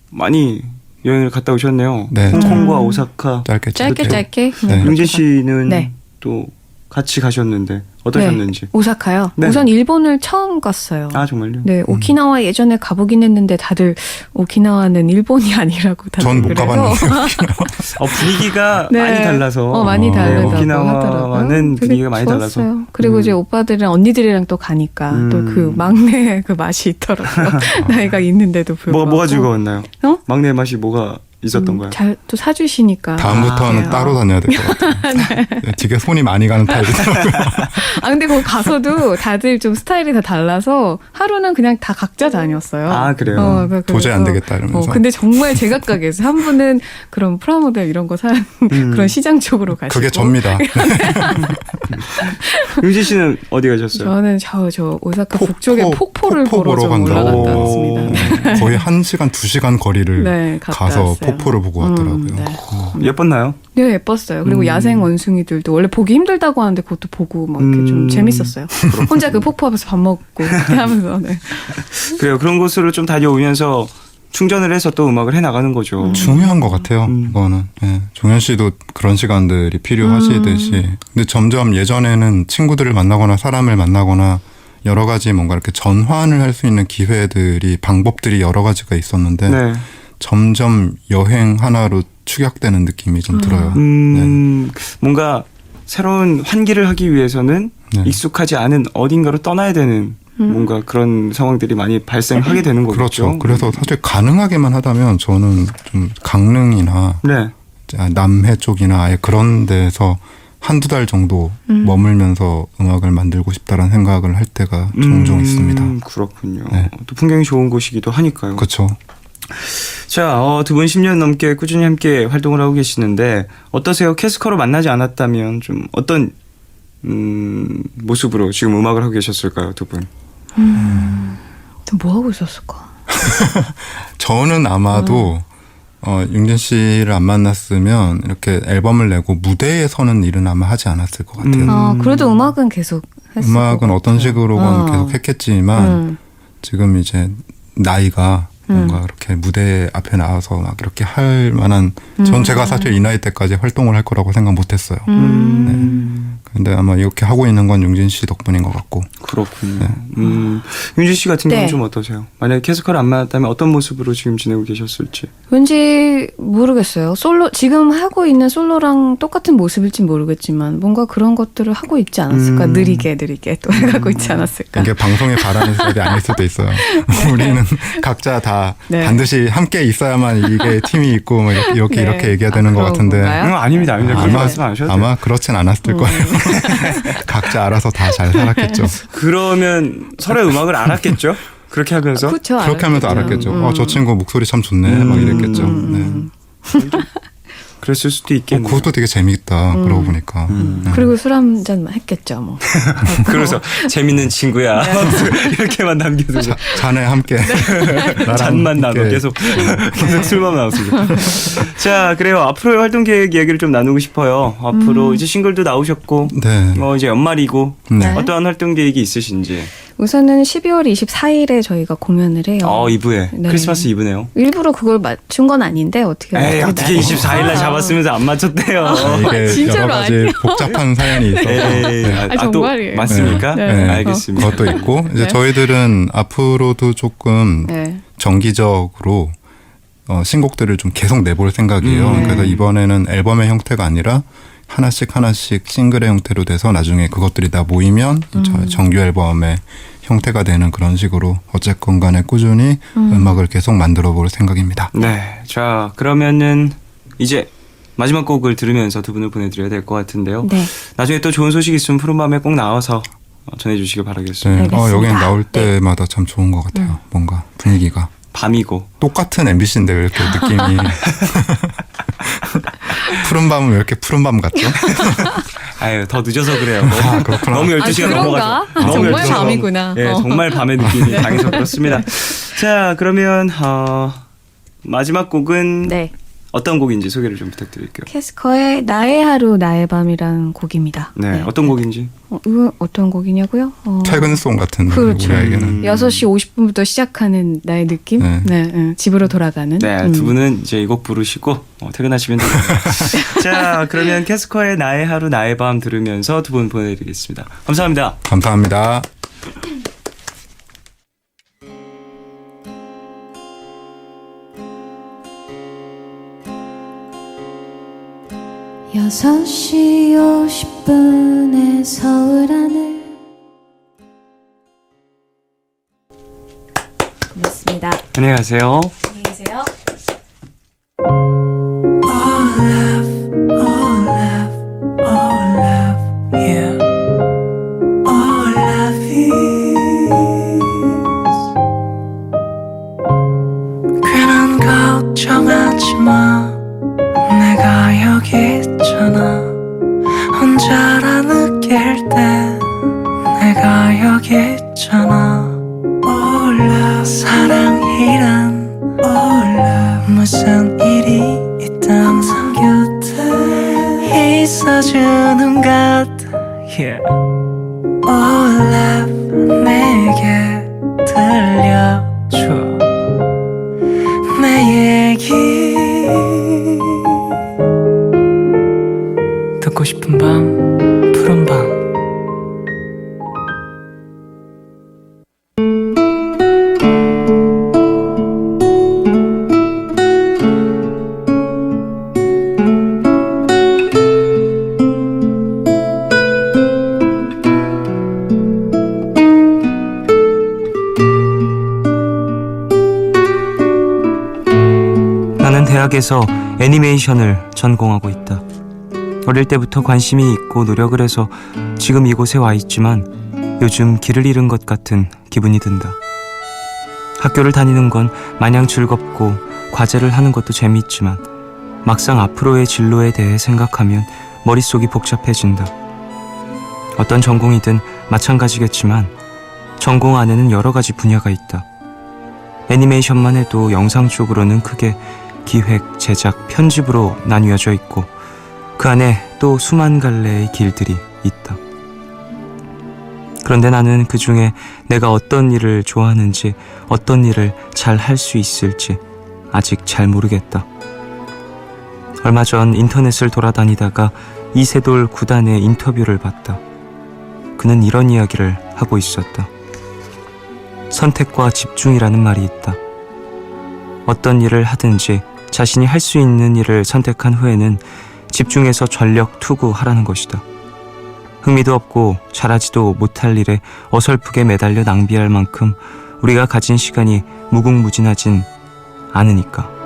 많이 여행을 갔다 오셨네요. 네. 홍콩과 오사카. 짧게 짧게. 네. 융진 씨는 네. 또 같이 가셨는데 어떠셨는지? 오사카요. 네. 우선 일본을 처음 갔어요. 아 정말요? 네, 오키나와 예전에 가보긴 했는데 다들 오키나와는 일본이 아니라고 다들 전 못 그래서 가봤는데요. 네. 많이 달라서. 많이 다르다고 오키나와는 하더라고요. 되게 분위기가 많이 좋았어요. 달라서. 그리고 이제 오빠들이랑 언니들이랑 또 가니까 또 그 막내 그 맛이 있더라고요. 나이가 있는데도 불구하고. 뭐가 즐거웠나요? 어? 막내 맛이 뭐가 있었던 거예요? 잘 또 사주시니까. 다음부터는 아, 따로 다녀야 될 것 같아요. 되게 손이 많이 가는 타입이더라고요. 아 근데 거기 가서도 다들 좀 스타일이 다 달라서 하루는 그냥 다 각자 다녔어요. 아, 그래요? 그래서 도저히 안 되겠다 이러면서. 근데 정말 제각각에서 한 분은 그런 프라모델 이런 거 사는 그런 시장 쪽으로 가시고 그게 접니다. 융진 씨는 어디 가셨어요? 저는 저 오사카 북쪽에 폭포를 폭포 보러 좀 간다고. 올라갔다 왔습니다. 네, 거의 1시간, 2시간 거리를 네, 갔다 가서 왔어요. 폭포를 보고 왔더라고요. 네. 예뻤나요? 네, 예뻤어요. 그리고 야생 원숭이들도 원래 보기 힘들다고 하는데 그것도 보고 막 이렇게 좀 재밌었어요. 혼자 그 폭포 앞에서 밥 먹고 그렇게 하면서. 네. 그래요. 그런 곳으로 좀 다녀오면서 충전을 해서 또 음악을 해 나가는 거죠. 중요한 것 같아요. 이거는 종현 씨도 그런 시간들이 필요하시듯이. 근데 점점 예전에는 친구들을 만나거나 사람을 만나거나 여러 가지 뭔가 이렇게 전환을 할 수 있는 기회들이 방법들이 여러 가지가 있었는데 네. 점점 여행 하나로 축약되는 느낌이 좀 들어요. 뭔가 새로운 환기를 하기 위해서는 네. 익숙하지 않은 어딘가로 떠나야 되는 뭔가 그런 상황들이 많이 발생하게 되는 거겠죠. 그렇죠. 그래서 사실 가능하게만 하다면 저는 좀 강릉이나 네. 남해 쪽이나 아예 그런 데서 한두 달 정도 머물면서 음악을 만들고 싶다라는 생각을 할 때가 종종 있습니다. 그렇군요. 네. 또 풍경이 좋은 곳이기도 하니까요. 그렇죠. 자, 두 분 10년 넘게 꾸준히 함께 활동을 하고 계시는데 어떠세요? 캐스커로 만나지 않았다면 좀 어떤 모습으로 지금 음악을 하고 계셨을까요, 두 분? 뭐 하고 있었을까? 저는 아마도 융진 씨를 안 만났으면 이렇게 앨범을 내고 무대에 서는 일은 아마 하지 않았을 것 같아요. 그래도 음악은 계속 했을 음악은 것 어떤 같아요. 식으로건 계속 했겠지만 지금 이제 나이가 뭔가 이렇게 무대 앞에 나와서 막 이렇게 할 만한 전 제가 사실 이 나이 때까지 활동을 할 거라고 생각 못했어요. 근데 아마 이렇게 하고 있는 건 융진 씨 덕분인 것 같고. 그렇군요. 윤지 씨 같은 경우는 네. 좀 어떠세요? 만약에 캐스커를 안 만났다면 어떤 모습으로 지금 지내고 계셨을지. 왠지 모르겠어요. 솔로 지금 하고 있는 솔로랑 똑같은 모습일진 모르겠지만 뭔가 그런 것들을 하고 있지 않았을까? 느리게 또 해가고 있지 않았을까? 이게 방송에 바라는 스타일이 아닐 수도 있어요. 우리는 각자 다 네. 반드시 함께 있어야만 이게 팀이 있고 뭐 이렇게 네. 얘기해야 되는 것 그런 같은데 건가요? 아닙니다. 그런 말씀 안 하셔도 돼요. 아마 그렇진 않았을 거예요. 각자 알아서 다 잘 살았겠죠. 그러면 서로의 음악을 알았겠죠? 그렇게 하면서. 그렇죠. 그렇게 하면서 알았겠죠. 저 친구 목소리 참 좋네. 막 이랬겠죠. 네. 그랬을 수도 있겠네요. 그것도 되게 재밌다. 그러고 보니까. 네. 그리고 술 한 잔 했겠죠, 뭐. 그래서 재밌는 친구야. 이렇게만 남겨두고 자네 함께. 나랑 잔만 나눠 함께. 계속 술만 나왔습니다. 자, 그래요. 앞으로의 활동 계획 이야기를 좀 나누고 싶어요. 앞으로 이제 싱글도 나오셨고, 네. 이제 연말이고 네. 어떠한 활동 계획이 있으신지. 우선은 12월 24일에 저희가 공연을 해요. 이브에 네. 크리스마스 이브네요. 일부러 그걸 맞춘 건 아닌데 어떻게 에이, 어떻게 24일날 잡았으면서 안 맞췄대요. 이게 진짜로 여러 가지 복잡한 사연이 있어서. 에이, 네. 또 정말이에요. 맞습니까? 네. 네. 알겠습니다. 그것도 있고 이제 네. 저희들은 앞으로도 조금 네. 정기적으로 신곡들을 좀 계속 내볼 생각이에요. 그래서 이번에는 앨범의 형태가 아니라 하나씩 싱글의 형태로 돼서 나중에 그것들이 다 모이면 정규 앨범의 형태가 되는 그런 식으로 어쨌건 간에 꾸준히 음악을 계속 만들어 볼 생각입니다. 네. 자, 그러면은 이제 마지막 곡을 들으면서 두 분을 보내드려야 될 것 같은데요. 네. 나중에 또 좋은 소식 있으면 푸른밤에 꼭 나와서 전해주시길 바라겠습니다. 네. 알겠습니다. 여기는 나올 네. 때마다 참 좋은 것 같아요. 뭔가 분위기가. 밤이고. 똑같은 MBC인데 왜 이렇게 느낌이 푸른 밤은 왜 이렇게 푸른 밤 같죠? 아유, 더 늦어서 그래요. 아, 그렇구나. 너무 12시가 그런가? 넘어가서. 아, 너무 정말 12시가 밤이구나. 예, 정말 밤의 느낌이 강해서 그렇습니다. 자, 그러면 마지막 곡은 네. 어떤 곡인지 소개를 좀 부탁드릴게요. 캐스커의 나의 하루 나의 밤이라는 곡입니다. 네, 어떤 곡인지. 이거 어떤 곡이냐고요? 퇴근송 같은 그렇죠. 우리에게는 6시 50분부터 시작하는 나의 느낌? 네. 네, 집으로 돌아가는. 네, 두 분은 이제 이 곡 부르시고 퇴근하시면 됩니다. 자, 그러면 캐스커의 나의 하루 나의 밤 들으면서 두 분 보내드리겠습니다. 감사합니다. 감사합니다. 여섯 시 50분에 서울 하늘. 고맙습니다. 안녕히 가세요. 안녕히 계세요. Yeah. All I feel is 괜한 걱정하지 마. 내가 여기 있잖아. 혼자라 느낄 때 내가 여기 있잖아. All love 사랑이란 All love 무슨 일이 있든 항상 곁에 있어주는 것 Yeah. All love 내게 들려줘 내 얘기 듣고 싶은 밤 푸른 밤 나는 대학에서 애니메이션을 전공하고 있다. 어릴 때부터 관심이 있고 노력을 해서 지금 이곳에 와 있지만 요즘 길을 잃은 것 같은 기분이 든다. 학교를 다니는 건 마냥 즐겁고 과제를 하는 것도 재미있지만 막상 앞으로의 진로에 대해 생각하면 머릿속이 복잡해진다. 어떤 전공이든 마찬가지겠지만 전공 안에는 여러 가지 분야가 있다. 애니메이션만 해도 영상 쪽으로는 크게 기획, 제작, 편집으로 나뉘어져 있고 그 안에 또 수만 갈래의 길들이 있다. 그런데 나는 그 중에 내가 어떤 일을 좋아하는지 어떤 일을 잘 할 수 있을지 아직 잘 모르겠다. 얼마 전 인터넷을 돌아다니다가 이세돌 구단의 인터뷰를 봤다. 그는 이런 이야기를 하고 있었다. 선택과 집중이라는 말이 있다. 어떤 일을 하든지 자신이 할 수 있는 일을 선택한 후에는 집중해서 전력 투구하라는 것이다. 흥미도 없고 잘하지도 못할 일에 어설프게 매달려 낭비할 만큼 우리가 가진 시간이 무궁무진하진 않으니까.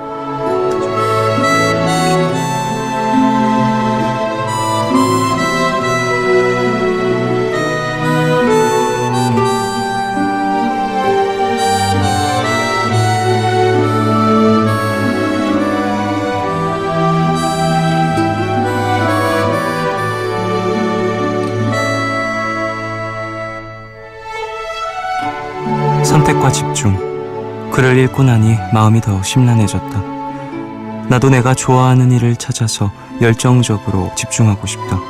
선택과 집중. 글을 읽고 나니 마음이 더 심란해졌다. 나도 내가 좋아하는 일을 찾아서 열정적으로 집중하고 싶다.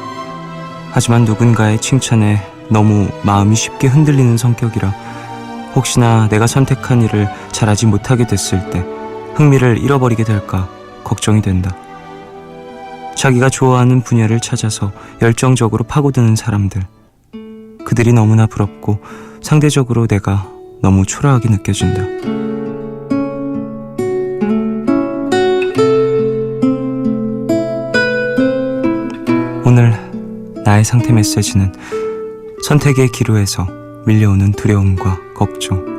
하지만 누군가의 칭찬에 너무 마음이 쉽게 흔들리는 성격이라 혹시나 내가 선택한 일을 잘하지 못하게 됐을 때 흥미를 잃어버리게 될까 걱정이 된다. 자기가 좋아하는 분야를 찾아서 열정적으로 파고드는 사람들. 그들이 너무나 부럽고 상대적으로 내가 너무 초라하게 느껴진다. 오늘 나의 상태 메시지는 선택의 기로에서 밀려오는 두려움과 걱정.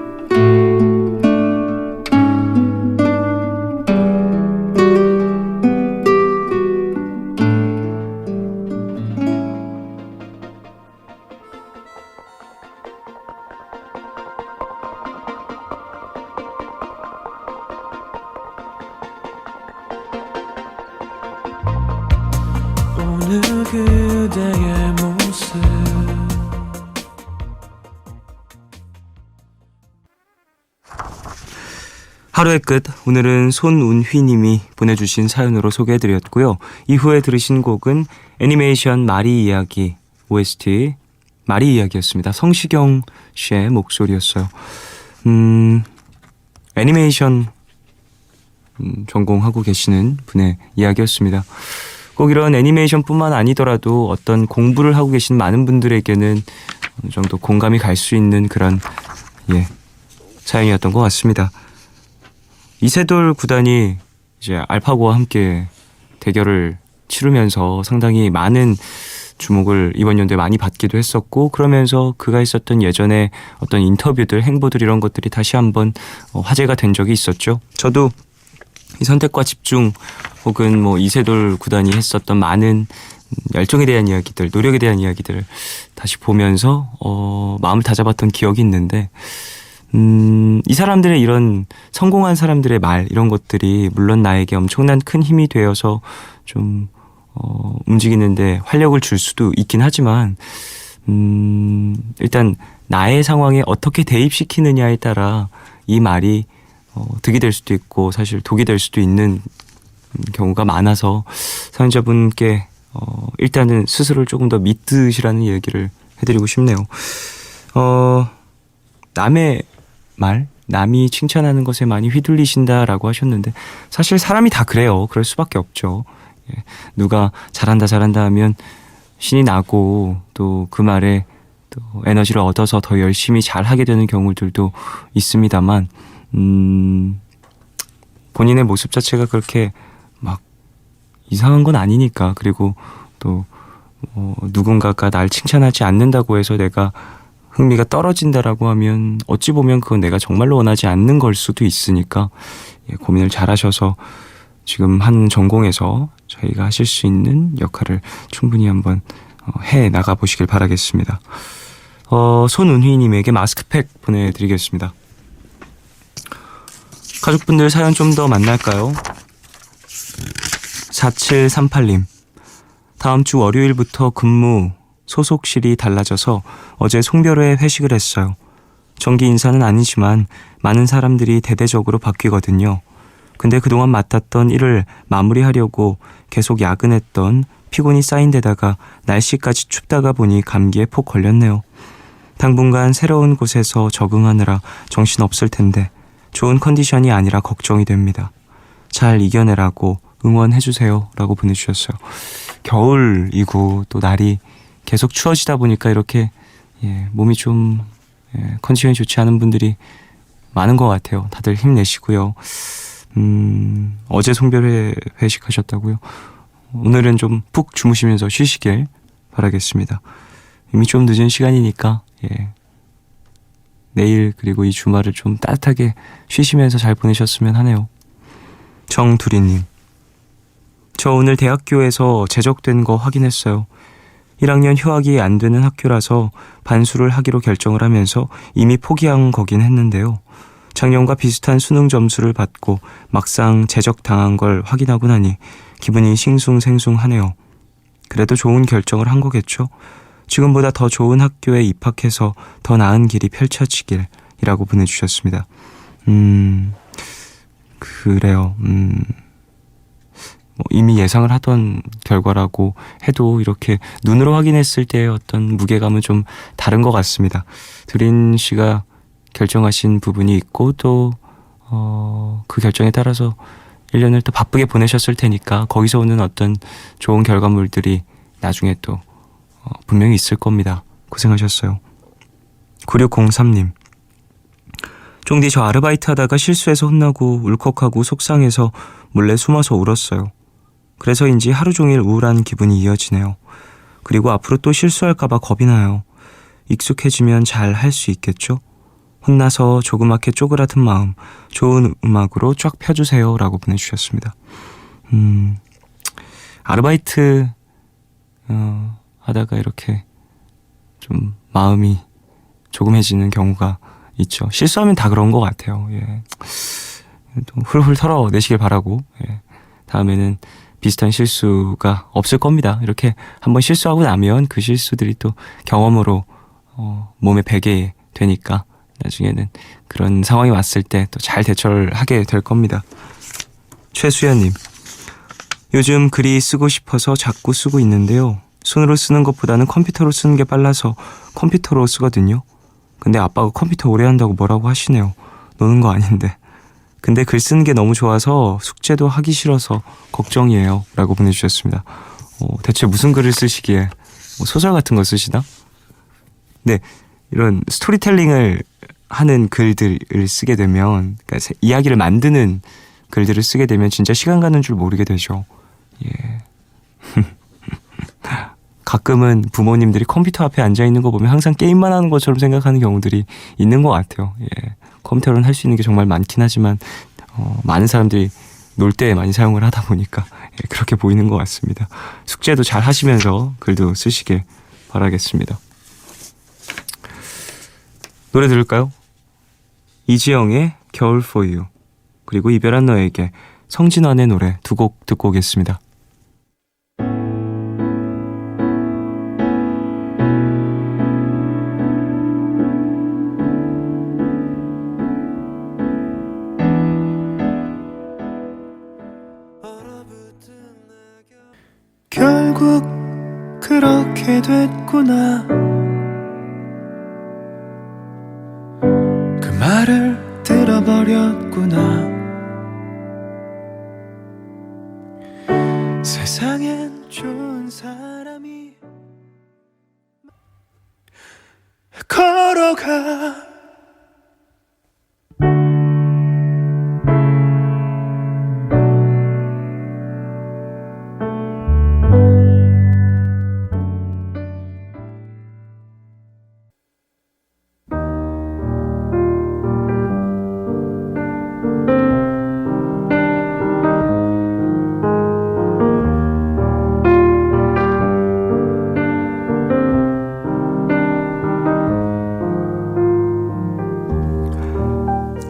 오늘 그대의 모습 하루의 끝, 오늘은 손운휘님이 보내주신 사연으로 소개해드렸고요. 이후에 들으신 곡은 애니메이션 마리 이야기 OST 마리 이야기였습니다. 성시경 씨의 목소리였어요. 애니메이션 전공하고 계시는 분의 이야기였습니다. 꼭 이런 애니메이션뿐만 아니더라도 어떤 공부를 하고 계신 많은 분들에게는 어느 정도 공감이 갈 수 있는 그런 사연이었던 것 같습니다. 이세돌 구단이 이제 알파고와 함께 대결을 치르면서 상당히 많은 주목을 이번 연도에 많이 받기도 했었고, 그러면서 그가 있었던 예전에 어떤 인터뷰들, 행보들 이런 것들이 다시 한번 화제가 된 적이 있었죠. 저도 이 선택과 집중 혹은 뭐 이세돌 구단이 했었던 많은 열정에 대한 이야기들, 노력에 대한 이야기들 다시 보면서 마음을 다잡았던 기억이 있는데, 이 사람들의 이런 성공한 사람들의 말 이런 것들이 물론 나에게 엄청난 큰 힘이 되어서 좀 움직이는데 활력을 줄 수도 있긴 하지만 일단 나의 상황에 어떻게 대입시키느냐에 따라 이 말이 득이 될 수도 있고 사실 독이 될 수도 있는 경우가 많아서 사연자분께 일단은 스스로를 조금 더 믿으시라는 얘기를 해드리고 싶네요. 남의 말, 남이 칭찬하는 것에 많이 휘둘리신다라고 하셨는데 사실 사람이 다 그래요. 그럴 수밖에 없죠. 누가 잘한다 하면 신이 나고 또 그 말에 또 에너지를 얻어서 더 열심히 잘하게 되는 경우들도 있습니다만 본인의 모습 자체가 그렇게 막 이상한 건 아니니까, 그리고 또 누군가가 날 칭찬하지 않는다고 해서 내가 흥미가 떨어진다라고 하면 어찌 보면 그건 내가 정말로 원하지 않는 걸 수도 있으니까 고민을 잘 하셔서 지금 한 전공에서 저희가 하실 수 있는 역할을 충분히 한번 해 나가 보시길 바라겠습니다. 손은휘님에게 마스크팩 보내드리겠습니다. 가족분들 사연 좀 더 만날까요? 4738님, 다음 주 월요일부터 근무 소속실이 달라져서 어제 송별회 회식을 했어요. 정기 인사는 아니지만 많은 사람들이 대대적으로 바뀌거든요. 근데 그동안 맡았던 일을 마무리하려고 계속 야근했던 피곤이 쌓인 데다가 날씨까지 춥다가 보니 감기에 폭 걸렸네요. 당분간 새로운 곳에서 적응하느라 정신없을 텐데 좋은 컨디션이 아니라 걱정이 됩니다. 잘 이겨내라고 응원해주세요 라고 보내주셨어요. 겨울이고 또 날이 계속 추워지다 보니까 이렇게 몸이 좀 컨디션이 좋지 않은 분들이 많은 것 같아요. 다들 힘내시고요. 어제 송별회 회식하셨다고요? 오늘은 좀 푹 주무시면서 쉬시길 바라겠습니다. 이미 좀 늦은 시간이니까 내일 그리고 이 주말을 좀 따뜻하게 쉬시면서 잘 보내셨으면 하네요. 정두리님, 저 오늘 대학교에서 제적된 거 확인했어요. 1학년 휴학이 안 되는 학교라서 반수를 하기로 결정을 하면서 이미 포기한 거긴 했는데요. 작년과 비슷한 수능 점수를 받고 막상 제적당한 걸 확인하고 나니 기분이 싱숭생숭하네요. 그래도 좋은 결정을 한 거겠죠? 지금보다 더 좋은 학교에 입학해서 더 나은 길이 펼쳐지길 이라고 보내주셨습니다. 그래요. 이미 예상을 하던 결과라고 해도 이렇게 눈으로 확인했을 때의 어떤 무게감은 좀 다른 것 같습니다. 두린 씨가 결정하신 부분이 있고 또 그 결정에 따라서 1년을 또 바쁘게 보내셨을 테니까 거기서 오는 어떤 좋은 결과물들이 나중에 또 분명히 있을 겁니다. 고생하셨어요. 9603님, 쫑디 저 아르바이트 하다가 실수해서 혼나고 울컥하고 속상해서 몰래 숨어서 울었어요. 그래서인지 하루 종일 우울한 기분이 이어지네요. 그리고 앞으로 또 실수할까봐 겁이 나요. 익숙해지면 잘 할 수 있겠죠? 혼나서 조그맣게 쪼그라든 마음 좋은 음악으로 쫙 펴주세요 라고 보내주셨습니다. 아르바이트 하다가 이렇게 좀 마음이 조금해지는 경우가 있죠. 실수하면 다 그런 것 같아요. 예. 또 훌훌 털어내시길 바라고, 예. 다음에는 비슷한 실수가 없을 겁니다. 이렇게 한번 실수하고 나면 그 실수들이 또 경험으로 몸에 배게 되니까 나중에는 그런 상황이 왔을 때 또 잘 대처를 하게 될 겁니다. 최수연님, 요즘 글이 쓰고 싶어서 자꾸 쓰고 있는데요. 손으로 쓰는 것보다는 컴퓨터로 쓰는 게 빨라서 컴퓨터로 쓰거든요. 근데 아빠가 컴퓨터 오래 한다고 뭐라고 하시네요. 노는 거 아닌데. 근데 글 쓰는 게 너무 좋아서 숙제도 하기 싫어서 걱정이에요 라고 보내주셨습니다. 대체 무슨 글을 쓰시기에, 뭐 소설 같은 거 쓰시나? 네, 이런 스토리텔링을 하는 글들을 쓰게 되면, 그러니까 이야기를 만드는 글들을 쓰게 되면 진짜 시간 가는 줄 모르게 되죠. 예. 가끔은 부모님들이 컴퓨터 앞에 앉아 있는 거 보면 항상 게임만 하는 것처럼 생각하는 경우들이 있는 것 같아요. 예. 컴퓨터로는 할 수 있는 게 정말 많긴 하지만 많은 사람들이 놀 때 많이 사용을 하다 보니까 그렇게 보이는 것 같습니다. 숙제도 잘 하시면서 글도 쓰시길 바라겠습니다. 노래 들을까요? 이지영의 겨울 for you, 그리고 이별한 너에게 성진환의 노래 두 곡 듣고 오겠습니다. 결국 그렇게 됐구나. 그 말을 들어버렸구나. 세상엔 좋은 사람이 걸어가.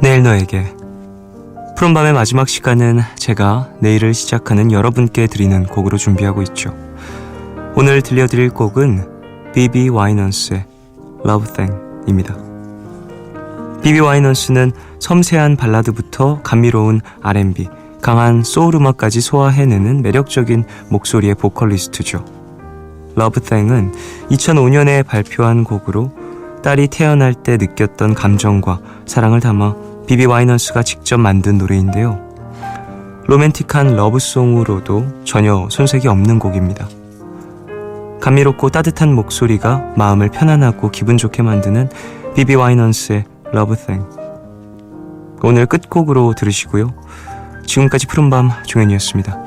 내일 너에게. 푸른밤의 마지막 시간은 제가 내일을 시작하는 여러분께 드리는 곡으로 준비하고 있죠. 오늘 들려드릴 곡은 비비 와이넌스의 Love Thing입니다. 비비 와이넌스는 섬세한 발라드부터 감미로운 R&B, 강한 소울 음악까지 소화해내는 매력적인 목소리의 보컬리스트죠. Love Thing은 2005년에 발표한 곡으로 딸이 태어날 때 느꼈던 감정과 사랑을 담아 비비 와이넌스가 직접 만든 노래인데요. 로맨틱한 러브송으로도 전혀 손색이 없는 곡입니다. 감미롭고 따뜻한 목소리가 마음을 편안하고 기분 좋게 만드는 비비 와이넌스의 Love Thing. 오늘 끝곡으로 들으시고요. 지금까지 푸른밤 종현이었습니다.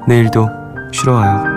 내일도 쉬러 와요.